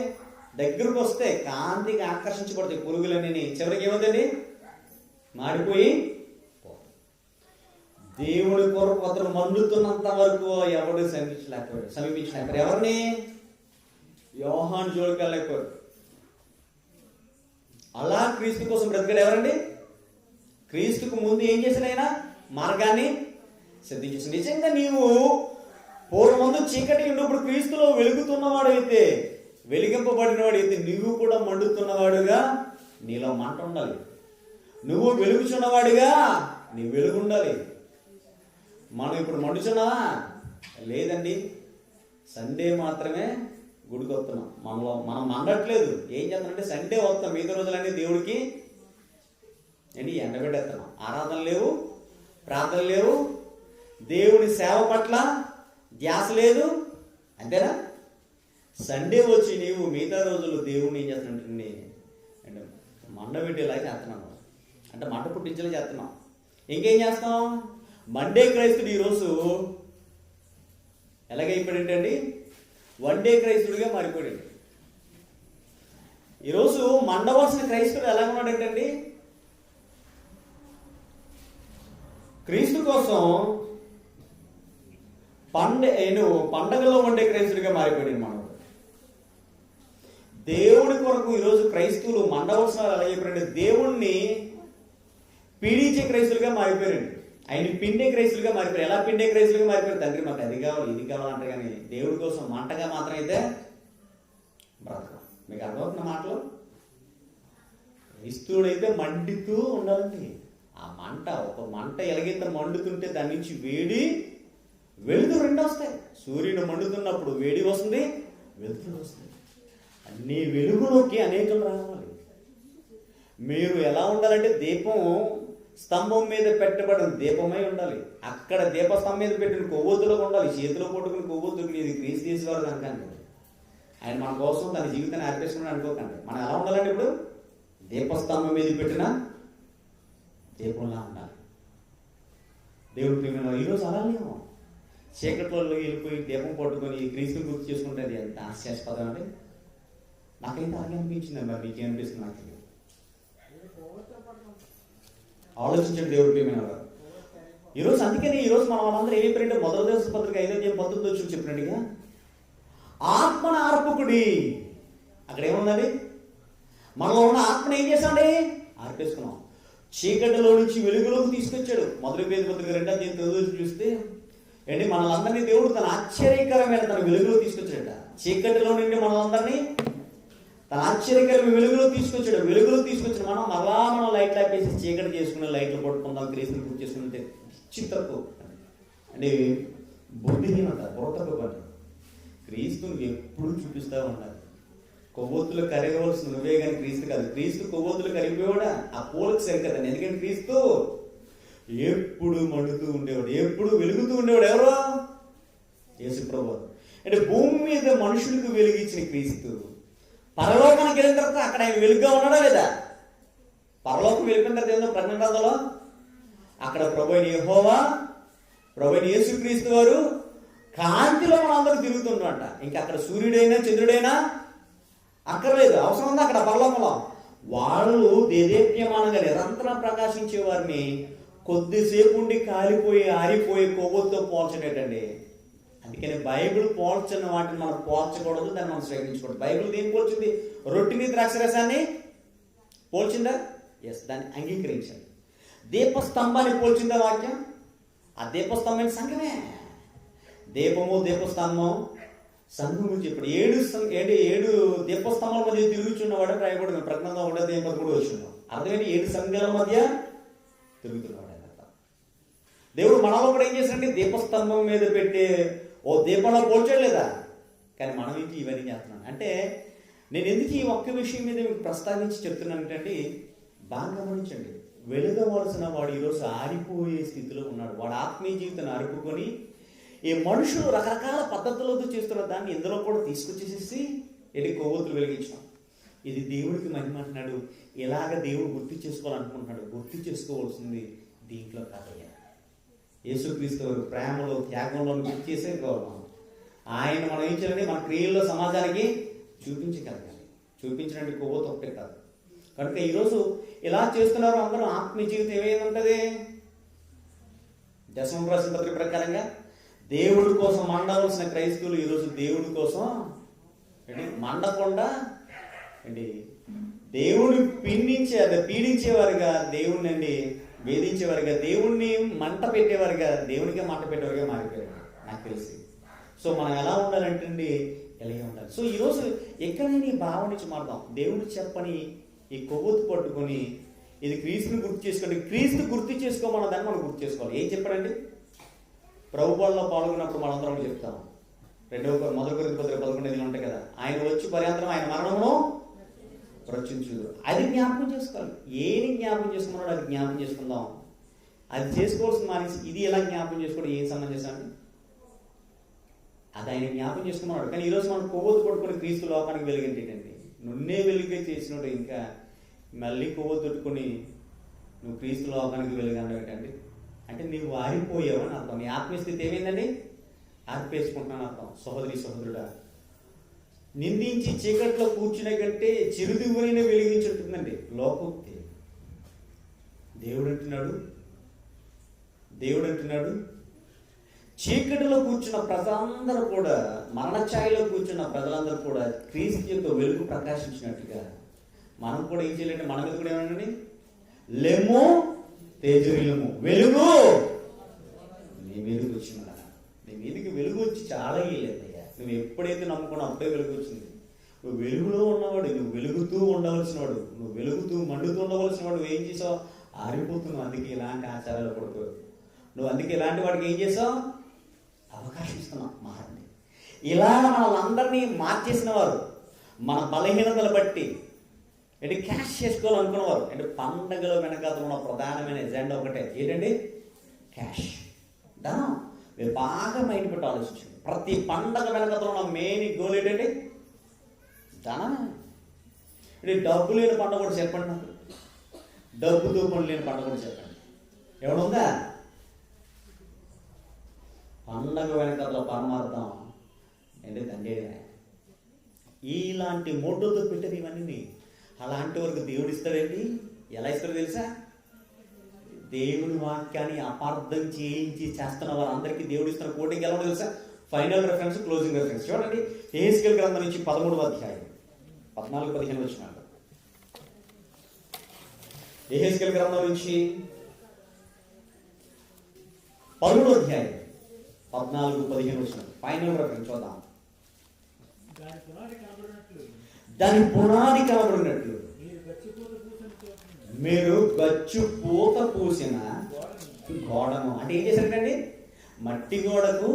Speaker 1: దగ్గరకు వస్తే కాంతికి ఆకర్షించబడతాయి పురుగులన్నీ. చివరికి ఏమవుతుంది? మాడిపోయి. దేవుడి కొరకు అతను మండుతున్నంత వరకు ఎవడు సమీపించలేకపోయాడు. ఎవరిని? యోహాను జోలికి వెళ్ళలేకపోయాడు. అలా క్రీస్తు కోసం బ్రతికాడు ఎవరండి? క్రీస్తుకు ముందు ఏం చేశాడు ఆయన? మార్గాన్ని సిద్ధించేసి. నిజంగా నీవు పూర్వమందు చీకటి ఉన్నప్పుడు క్రీస్తులో వెలుగుతున్నవాడు అయితే, వెలిగింపబడినవాడు అయితే, నువ్వు కూడా మండుతున్నవాడుగా నీలో మంట ఉండాలి. నువ్వు వెలుగుచున్నవాడిగా నీ వెలుగు ఉండాలి. మనం ఇప్పుడు మండుచున్నావా? లేదండి. సండే మాత్రమే గుడికి వస్తున్నాం. మనం మండట్లేదు. ఏం చేస్తామంటే సండే వస్తాం, మిగతా రోజులన్నీ దేవుడికి ఎండబెట్టేస్తున్నాం. ఆరాధన లేవు, ప్రార్థన లేవు, దేవుని సేవ పట్ల ధ్యాస లేదు. అంతేనా? సండే వచ్చి నీవు మిగతా రోజులు దేవుడిని ఏం చేస్తున్నట్టు అంటే మండబెట్టేలా చేస్తున్నావు, అంటే మంట పుట్టించేలా చేస్తున్నాం. ఇంకేం చేస్తాం? మండే క్రైస్తుడు ఈరోజు ఎలాగైపోయాడండి? వన్ డే క్రైస్తుడిగా మారిపోయాడు. ఈరోజు మండవలసిన క్రైస్తుడు ఎలా ఉన్నాడంటండి? క్రీస్తు కోసం పండగలో ఉండే క్రైస్తుడిగా మారిపోయాడు మనోడు. దేవుడి కొరకు ఈరోజు క్రైస్తువులు మండవలసిన ఎలా చెప్పారంటే దేవుణ్ణి పీడించే క్రైస్తులుగా మారిపోయారండి. ఆయన పిండే క్రైస్తులుగా మారిపోయారు. ఎలా పిండే క్రైస్తులుగా మారిపోయారు? తండ్రి మాకు అది కావాలి ఇది కావాలంటే కానీ దేవుడి కోసం మంటగా మాత్రం అయితే బ్రతకం. మీకు అర్థమవుతున్న మాటలు? క్రైస్తువుడైతే మండుతూ ఉండాలండి. ఆ మంట, ఒక మంట ఎలాగైతే మండుతుంటే దాని నుంచి వేడి వెలుతురు రెండు వస్తాయి. సూర్యుడు మండుతున్నప్పుడు వేడి వస్తుంది, వెలుతురు వస్తుంది. అన్ని వెలుగులోకి అనేకలు రావాలి. మీరు ఎలా ఉండాలంటే దీపం స్తంభం మీద పెట్టబడిన దీపమై ఉండాలి. అక్కడ దీపస్తంభం మీద పెట్టిన కొవ్వొత్తులో ఉండాలి. చేతిలో పట్టుకుని కొవ్వొత్తుకి ఇది క్రీస్తు తీసేవారు అనుకోండి. ఆయన మన కోసం తన జీవితాన్ని అర్పిస్తున్నాడు అనుకోకండి. మనం ఎలా ఉండాలంటే ఇప్పుడు దీపస్తంభం మీద పెట్టిన దీపంలా ఉండాలి. దేవుడి ప్రేమ ఈరోజు అలానేమో చీకట్లో వెళ్ళిపోయి దీపం పట్టుకొని క్రీస్తుని గుర్తు చేసుకుంటే అది ఎంత హాస్యాస్పదం అండి. నాకైతే అలాగే అనిపించింది. మరి మీకేమనిపిస్తుంది? నాకు ఆలోచించండి దేవుడి ప్రేమైన వారు. ఈరోజు అందుకని ఈరోజు మనం వాళ్ళందరూ ఏమైపోయారంటే మొదటి దశ పత్రిక 5:19 చెప్పినట్టుగా ఆత్మను ఆర్పకుడి. అక్కడ ఏముందండి? మనలో ఉన్న ఆత్మను ఏం చేశాండి? ఆర్పేసుకున్నాం. చీకటిలో నుంచి వెలుగులోకి తీసుకొచ్చాడు. మొదటి పేద పత్రిక 2:9 చూస్తే ఏంటి మనలందరినీ దేవుడు తన ఆశ్చర్యకరమైన తన వెలుగులో తీసుకొచ్చాడట. చీకటిలో నుండి మనలందరినీ తన ఆశ్చర్యకరమైన వెలుగులో తీసుకొచ్చాడు. వెలుగులో తీసుకొచ్చిన మనం లైట్లు ఆపేసి చీకటి చేసుకుని లైట్లు పట్టుకుందాం, క్రీస్తుని గుర్తు చేసుకుంటే పిచ్చి తక్కువ అంటే బుద్ధిహీనత, బుర్ర తక్కువ. క్రీస్తుని ఎప్పుడు చూపిస్తూ ఉండాలి. కొవ్వొత్తులు కరగవలసిన నువ్వే కానీ క్రీస్తు కాదు. క్రీస్తు కొవ్వొత్తులు కరిగిపోయాడా? ఆ పోలిక సరికదండి. ఎందుకంటే క్రీస్తు ఎప్పుడు మండుతూ ఉండేవాడు, ఎప్పుడు వెలుగుతూ ఉండేవాడు. ఎవరో యేసు ప్రభువు. అంటే భూమి మీద మనుషులకు వెలిగించిన క్రీస్తు పరలోకానికి వెళ్ళిన తర్వాత అక్కడ ఆయన వెలుగుగా ఉన్నాడా లేదా? పరలోకం వెళ్ళిన తర్వాత ఏందో ప్రకటన గ్రంథంలో అక్కడ ప్రభువైన యెహోవా, ప్రభువైన యేసుక్రీస్తు వారు కాంతిలో మనందరూ తిరుగుతుంటామంట. ఇంకా అక్కడ సూర్యుడైనా చంద్రుడైనా అక్కర్లేదు, అవసరం ఉంది అక్కడ పరలోకంలో. వాళ్ళు దేదీప్యమానంగా నిరంతరం ప్రకాశించే వారిని కొద్దిసేపు ఉండి కాలిపోయి ఆరిపోయి కొవ్వొత్తుతో పోల్చడేటండి. అందుకని బైబిల్ పోల్చిన వాటిని మనం పోల్చకూడదు, దాన్ని మనం స్వీకరించకూడదు. బైబిల్ దేని పోల్చింది? రొట్టిని ద్రాక్షరసాన్ని పోల్చిందా? ఎస్, దాన్ని అంగీకరించండి. దీపస్తంభాన్ని పోల్చిందా వాక్యం? ఆ దీపస్తంభం సంఘమే. దీపము దీపస్తంభం సంఘం గురించి ఇప్పుడు ఏడు దీపస్తంభాల మధ్య తిరుగుచున్నవాడు రాయబడింది ప్రకటన 1:13 వచ్చింది. అర్థమేంటి? 7 సంఘాల మధ్య తిరుగుతున్నవాడు అని అర్థం. దేవుడు మనలో కూడా ఏం చేశాడంటే దీపస్తంభం మీద పెట్టే ఓ దీపంలో పోల్చాడు లేదా? కానీ మనం ఏంటి ఇవన్నీ చేస్తున్నాం అంటే, నేను ఎందుకు ఈ ఒక్క విషయం మీద మీకు ప్రస్తావించి చెప్తున్నానంటే, బాగా గమనించండి. వెలుగవలసిన వాడు ఈరోజు ఆరిపోయే స్థితిలో ఉన్నాడు. వాడు ఆత్మీయ జీవితాన్ని అరుపుకొని ఈ మనుషులు రకరకాల పద్ధతులతో చేస్తున్న దాన్ని ఇందులో కూడా తీసుకొచ్చేసేసి కొవ్వొత్తులు వెలిగించాం. ఇది దేవుడికి మహిమ అంటున్నాడు. ఇలాగ దేవుడు గుర్తు చేసుకోవాలనుకుంటున్నాడు. గుర్తు చేసుకోవాల్సింది దీంట్లో కాదయ్యా. యేసుక్రీస్తు ప్రేమలో త్యాగంలో గుర్తు చేసే గౌరవం. ఆయన మనం ఏం చేయాలంటే మన క్రియల్లో సమాజానికి చూపించగలగాలి. చూపించడానికి కొవ్వొత్తు ఒకటే కాదు. కనుక ఈరోజు ఇలా చేస్తున్నారు అందరూ. ఆత్మీయ జీవితం ఏమైందంటది? దశమ రాసిన పత్రిక ప్రకారంగా దేవుడి కోసం మండవలసిన క్రైస్తవులు ఈరోజు దేవుడి కోసం మండకుండా దేవుడిని పీడించేవారుగా, దేవుడిని వేధించేవారుగా, దేవుణ్ణి మంట పెట్టేవారుగా, దేవునికే మంట పెట్టేవారుగా మారిపోయారు నాకు తెలిసి. సో మనం ఎలా ఉండాలంటే ఎలాగే ఉండాలి. సో ఈరోజు ఎక్కడైనా ఈ భావం నుంచి మారుదాం. దేవుడు చెప్పని ఈ కొవ్వొత్తు పట్టుకొని ఇది క్రీస్తుని గుర్తు చేసుకోండి. క్రీస్తు గుర్తు చేసుకోమన్న దాన్ని మనం గుర్తు చేసుకోవాలి. ఏం చెప్పాడండి? ప్రభుత్వాల్లో పాల్గొన్నప్పుడు మనందరం చెప్తాం. 1 కొరింథీ పత్రిక 11 ఉంటాయి కదా, ఆయన వచ్చి పర్యంతరం ఆయన మరణమును రక్షించుదు. అది జ్ఞాపకం చేసుకోవాలి. ఏది జ్ఞాపకం చేసుకున్నాడో అది జ్ఞాపకం చేసుకుందాం. అది చేసుకోవాల్సిన మానేసి ఇది ఎలా జ్ఞాపకం చేసుకోవడం ఏం సంబంధించాలి? అది ఆయన జ్ఞాపకం చేసుకున్నాడు. కానీ ఈరోజు మనం కొవ్వొత్తు పట్టుకొని క్రీస్తు లోకానికి వెలిగించేటండి. నున్నే వెలుగే చేసినట్టు ఇంకా మళ్ళీ కొవ్వొత్తు పెట్టుకొని నువ్వు క్రీస్తు లోకానికి వెలుగండి అంటే నీవు ఆరిపోయావని అర్థం. నీ ఆత్మీయస్థితి ఏమైందండి? ఆర్పేసుకుంటున్నాను అర్థం. సహోదరి సహోదరుడా, నిందించి చీకట్లో కూర్చునే కంటే చిరుదివ్వైనా వెలిగించుంటుందండి లోకోక్తి. దేవుడు అంటున్నాడు చీకటిలో కూర్చున్న ప్రజలందరూ కూడా, మరణఛాయలో కూర్చున్న ప్రజలందరూ కూడా క్రీస్తు యొక్క వెలుగు ప్రకాశించినట్టుగా మనం కూడా ఏం చేయాలంటే మన మీద కూడా ఏమనండి? లెమ్ము తేజరిల్లము, వెలుగు నీ మీదకి వచ్చిందా? నీ మీదకి వెలుగు వచ్చి చాలా లేదయ్యా. నువ్వు ఎప్పుడైతే నమ్ముకున్నావు అప్పుడే వెలుగు వచ్చింది. నువ్వు వెలుగులో ఉన్నవాడు, నువ్వు వెలుగుతూ ఉండవలసిన వాడు, నువ్వు వెలుగుతూ మండుతూ ఉండవలసిన వాడు ఏం చేసావు? ఆరిపోతున్నావు. అందుకే ఇలాంటి ఆచారాలు పడుకో నువ్వు. అందుకే ఇలాంటి వాడికి ఏం చేసావు? అవకాశం ఇస్తున్నావు. మారండి. ఇలా మనల్ని మార్చేసిన వారు, మన బలహీనతలు బట్టి క్యాష్ చేసుకోవాలనుకున్నవారు పండగలో వెనకాల ఉన్న ప్రధానమైన ఎజెండా ఒకటే ఏంటండి? క్యాష్, ధనం. మీరు బాగా మైండ్ పెట్టి ఆలోచించండి. ప్రతి పండగ వెనకాల ఉన్న మెయిన్ గోల్ ఏంటండి? ధనం. డబ్బు లేని పండుగ కూడా చెప్పండి నాకు. డబ్బుతో పని లేని పండుగ కూడా చెప్పండి. ఎవడుందా? పండగ వెనకాల పరమార్థం తండ్రి. ఇలాంటి మోటోతో పెట్టేది ఇవన్నీ. అలాంటి వరకు దేవుడు ఇస్తాడండి. ఎలా ఇస్తాడో తెలుసా? దేవుడి వాక్యాన్ని అపార్థం చేస్తున్న వారందరికీ దేవుడు ఇస్తున్న కోటింగ్ ఎలా తెలుసా? ఫైనల్ రెఫరెన్స్, క్లోజింగ్ రెఫరెన్స్ చూడండి. యెహెజ్కేలు గ్రంథం నుంచి 13వ అధ్యాయం 14-15 వచనాలు. యెహెజ్కేలు గ్రంథం నుంచి 13వ అధ్యాయం 14-15 వచనాలు. ఫైనల్ రెఫరెన్స్ చూద్దాం. దాని పునాది కనబడినట్లు మీరు గచ్చు పూత పూసిన గోడను. అంటే ఏం చేశారంటండి? మట్టి గోడకు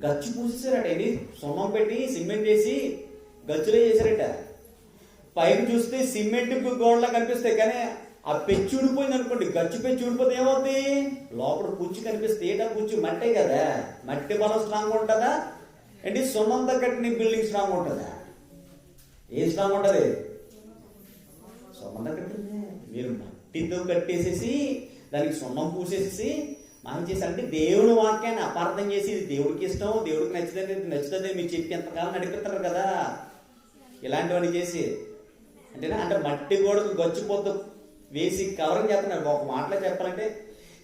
Speaker 1: గచ్చు పూసేసారట. సున్నం పెట్టి సిమెంట్ వేసి గచ్చులో చేశారట. పైకి చూస్తే సిమెంట్ గోడలా కనిపిస్తాయి, కానీ ఆ పెచ్చి ఊడిపోయింది అనుకోండి, గచ్చు పెచ్చి ఊడిపోతే ఏమవుతుంది? లోపల పుచ్చు కనిపిస్తే ఏటా పుచ్చు? మట్టే కదా. మట్టి బలం స్ట్రాంగ్ ఉంటుందా ఏంటి? సున్నంతో కట్టిన బిల్డింగ్ స్ట్రాంగ్ ఉంటుందా? ఏం స్ట్రాంగ్ ఉంటుంది? సున్నంతో కట్టింది. మీరు మట్టితో కట్టేసేసి దానికి సున్నం పూసేసి మనం చేశారంటే దేవుని వాక్యాన్ని అపార్థం చేసి ఇది దేవుడికి ఇష్టం, దేవుడికి నచ్చుతుంది మీరు చెప్పి ఎంతకాలం నడిపిస్తారు కదా ఇలాంటివన్నీ చేసి. అంటేనా అంటే మట్టి గోడకు గచ్చిపోతూ వేసి కవరింగ్ చేస్తున్నారు. ఒక మాటలో చెప్పాలంటే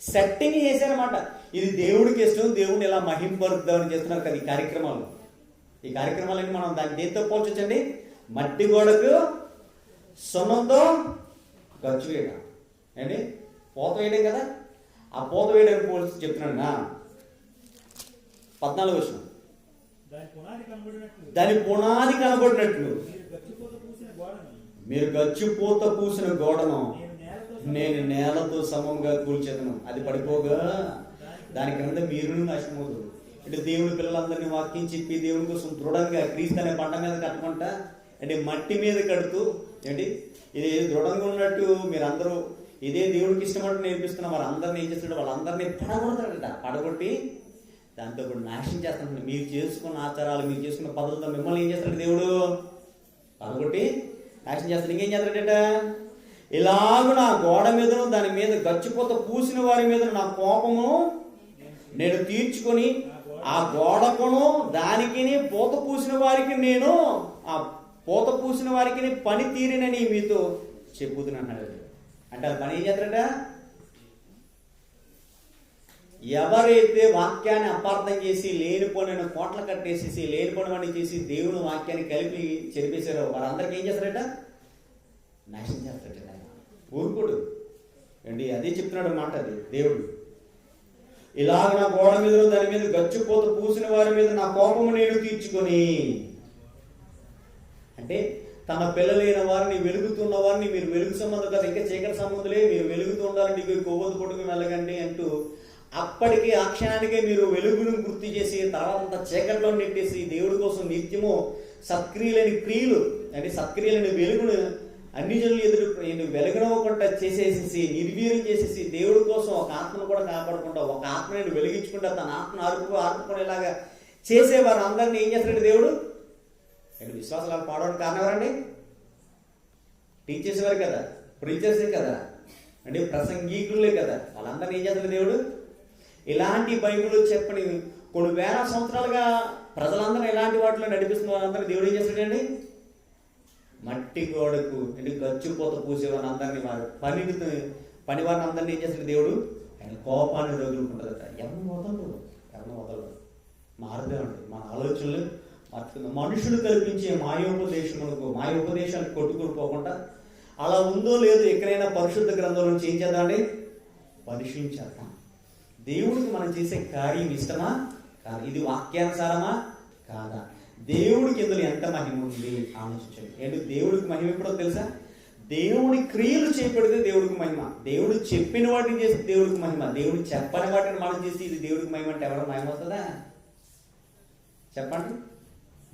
Speaker 1: సెట్టింగ్ చేశారన్నమాట. ఇది దేవుడికి ఇష్టం, దేవుడిని ఇలా మహింపరుద్దామని చేస్తున్నారు కదా ఈ కార్యక్రమాలు. ఈ కార్యక్రమాలన్నీ మనం దాన్ని దేంతో పోల్చొచ్చండి? మట్టి గోడకు సున్నంతో గచ్చు వేయడం అండి, పోత వేయడం కదా. ఆ పోత వేయడానికి పోల్చి చెప్తున్నాడు నా 14వ వచనం. దాని పునాది కనబడినట్లు మీరు గచ్చిపోత పూసిన గోడను నేను నేలతో సమంగా కూల్చేదను, అది పడిపోగా దాని కింద మీరు నాశనమవుతుంది. అంటే దేవుని పిల్లలందరినీ వాక్యం చెప్పి దేవుని కోసం దృఢంగా క్రీస్తు అనే పంట మీద కట్టమంట అంటే మట్టి మీద కడుతూ ఏంటి ఇది దృఢంగా ఉన్నట్టు మీరందరూ ఇదే దేవుడికి ఇష్టమంటూ నేర్పిస్తున్నా. వారందరినీ ఏం చేస్తున్నాడు? వాళ్ళందరినీ పడగొడతాడట. పడగొట్టి దాంతో కూడా నాశనం చేస్తాడు. మీరు చేసుకున్న ఆచారాలు, మీరు చేసుకున్న పద్ధతులతో మిమ్మల్ని ఏం చేస్తాడు దేవుడు? పడగొట్టి నాశనం చేస్తాడు. ఇంకేం చేస్తాడట? ఇలాగ నా గోడ మీదను దాని మీద గచ్చిపోత పూసిన వారి మీద నా కోపము నేను తీర్చుకొని ఆ గోడకును దానికి పూత పూసిన వారికి నేను ఆ పూత పూసిన వారికి పని తీరినని మీతో చెప్పుతున్నాను. అంటే అది పని ఏం చేస్తారట? ఎవరైతే వాక్యాన్ని అపార్థం చేసి లేనిపోయిన కోట్ల కట్టేసేసి లేనిపోయినవన్నీ చేసి దేవుని వాక్యాన్ని కలిపి చెరిపేశారో వారందరికీ ఏం చేస్తారట? నాశనం చేస్తారట. ఊరుకోడు అండి. అదే చెప్తున్నాడు మాట అది దేవుడు. ఇలాగ నా గోడ మీద దాని మీద గచ్చిపోత పూసిన వారి మీద నా కోపము నేను తీర్చుకొని, అంటే తన పిల్లలైన వారిని వెలుగుతున్న వారిని మీరు వెలుగు సంబంధం కదా, ఇంకా చీకటి సంబంధులే, మీరు వెలుగుతూ ఉండాలంటే ఇక కొవ్వొద్దు పట్టుకుని వెళ్ళకండి అంటూ అప్పటికి ఆ క్షణానికే మీరు వెలుగును గుర్తు చేసి తర్వాత చీకట్లో నెట్టేసి దేవుడి కోసం నిత్యము సత్క్రియలేని క్రియలు అంటే సత్క్రియలేని వెలుగును అన్ని జనులు ఎదురు వెలుగునవ్వకుండా చేసేసి నిర్వీర్యం చేసేసి దేవుడి కోసం ఒక ఆత్మను కూడా కాపాడకుండా ఒక ఆత్మని వెలిగించుకుంటా తన ఆత్మను ఆర్పుకునేలాగా చేసేవారు అందరినీ ఏం చేస్తాడు దేవుడు? అంటే విశ్వాసాలు పాడడానికి కారణం ఎవరండి? టీచర్స్ వారు కదా, ప్రీచర్సే కదా, అంటే ప్రసంగీకులే కదా. వాళ్ళందరినీ ఏం చేస్తాడు దేవుడు? ఇలాంటి బైబిల్ చెప్పని కొన్ని వేల సంవత్సరాలుగా ప్రజలందరూ ఇలాంటి వాటిలో నడిపిస్తున్న వాళ్ళందరూ దేవుడు ఏం చేస్తాడండి? మట్టి గోడకు అంటే గచ్చిపోత పూసేవారిని అందరినీ వారు పని వారిని అందరినీ ఏం చేస్తాడు దేవుడు? ఆయన కోపాన్ని రగులుకుంటుందట. ఎవరిని వదలడు మారుదేమండి. మన ఆలోచనలు మార్చుకుందాం. మనుషులు కల్పించే మాయోపదేశానికి కొట్టుకుని పోకుండా అలా ఉందో లేదో ఎక్కడైనా పరిశుద్ధ గ్రంథం నుంచి ఏం చేద్దామండి? పరిశీలించేద్దాం. దేవుడికి మనం చేసే కార్యం ఇష్టమా కాదు, ఇది వాక్యానుసారమా కాదా, దేవుడికి ఇందులో ఎంత మహిమ ఉంది ఆలోచించండి. ఏంటి దేవుడికి మహిమ ఎప్పుడో తెలుసా? దేవుడి క్రియలు చేపడితే దేవుడికి మహిమ, దేవుడు చెప్పిన వాటిని చేస్తే దేవుడికి మహిమ, దేవుడు చెప్పని వాటిని మనం చేసి ఇది దేవుడికి మహిమ అంటే ఎవరు మహిమ వస్తుందా? చెప్పండి.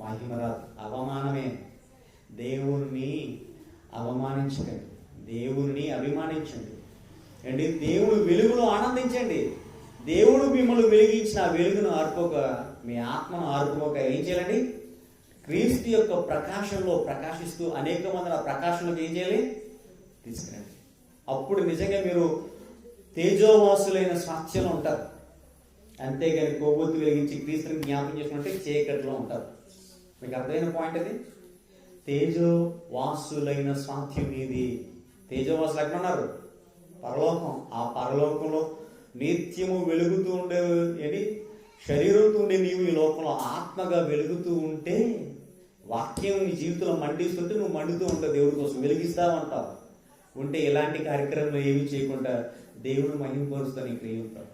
Speaker 1: మహిమ రాదు, అవమానమే. దేవుణ్ణి అవమానించకండి, దేవుణ్ణి అభిమానించండి. అండి దేవుడు వెలుగులో ఆనందించండి. దేవుడు మిమ్మల్ని వెలిగించిన ఆ వెలుగును ఆర్పుకోక, మీ ఆత్మను ఆర్పుకోక ఏం చేయాలండి? క్రీస్తు యొక్క ప్రకాశంలో ప్రకాశిస్తూ అనేక మంది ఆ ప్రకాశంలోకి ఏం చేయాలి? తీసుకురండి. అప్పుడు నిజంగా మీరు తేజోవాసులైన సాక్ష్యంలో ఉంటారు. అంతేగాని కొవ్వొత్తి వెలిగించి క్రీస్తుని జ్ఞాపకం చేసుకుంటే చీకటిలో ఉంటారు. మీకు అర్థమైన పాయింట్ అది. తేజోవాసులైన స్వాస్థ్యం ఇది. తేజోవాసులు ఎక్కడ ఉన్నారు? పరలోకం. ఆ పరలోకంలో నిత్యము వెలుగుతూ ఉండే ఏంటి శరీరంతో ఉండే నీవు ఈ లోకంలో ఆత్మగా వెలుగుతూ ఉంటే వాక్యం నీ జీవితంలో మండిస్తుంటే నువ్వు మండుతూ ఉంటావు, దేవుడి కోసం వెలిగిస్తావంటావు. ఉంటే ఇలాంటి కార్యక్రమంలో ఏమీ చేయకుండా దేవుడు మహిమపరుస్తూ నీ క్రియ ఉంటావు.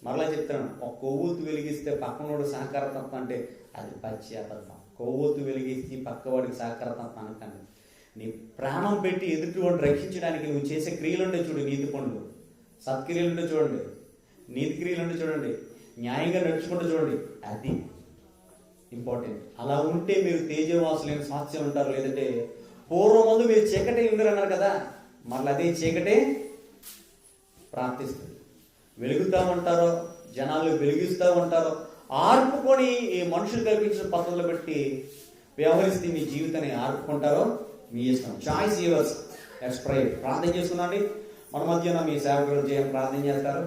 Speaker 1: మరలా చెప్తాను, ఒక కొవ్వొత్తు వెలిగిస్తే పక్కనోడు సహకారతత్వం అంటే అది పచ్చి అబద్ధం. కొవ్వొత్తు వెలిగించి పక్కవాడికి సహకారతత్వం అనకండి. నీ ప్రాణం పెట్టి ఎదుటివాడిని రక్షించడానికి నువ్వు చేసే క్రియలుంటే చూడు, నీతి పనులు, సత్క్రియలుంటే చూడండి, నీతి క్రియలుంటే చూడండి, న్యాయంగా నడుచుకుంటూ చూడండి, అది ఇంపార్టెంట్. అలా ఉంటే మీరు తేజవాసులైన సాక్ష్యం ఉంటారు. లేదంటే పూర్వం ముందు మీరు చీకటి ఉందరు అన్నారు కదా, మళ్ళీ అదే చీకటి ప్రాప్తిస్తుంది. వెలుగుతూ ఉంటారో, జనాలు వెలిగిస్తూ ఉంటారో, ఆర్పుకొని ఈ మనుషులు కల్పించిన పద్ధతులు బట్టి వ్యవహరిస్తే మీ జీవితాన్ని ఆర్పుకుంటారో మీ ఇష్టం. Choice yours. Let's pray. ప్రార్థన చేస్తున్నాండి. మన మధ్యన మీ సేవకులు ప్రార్థన చేస్తారు.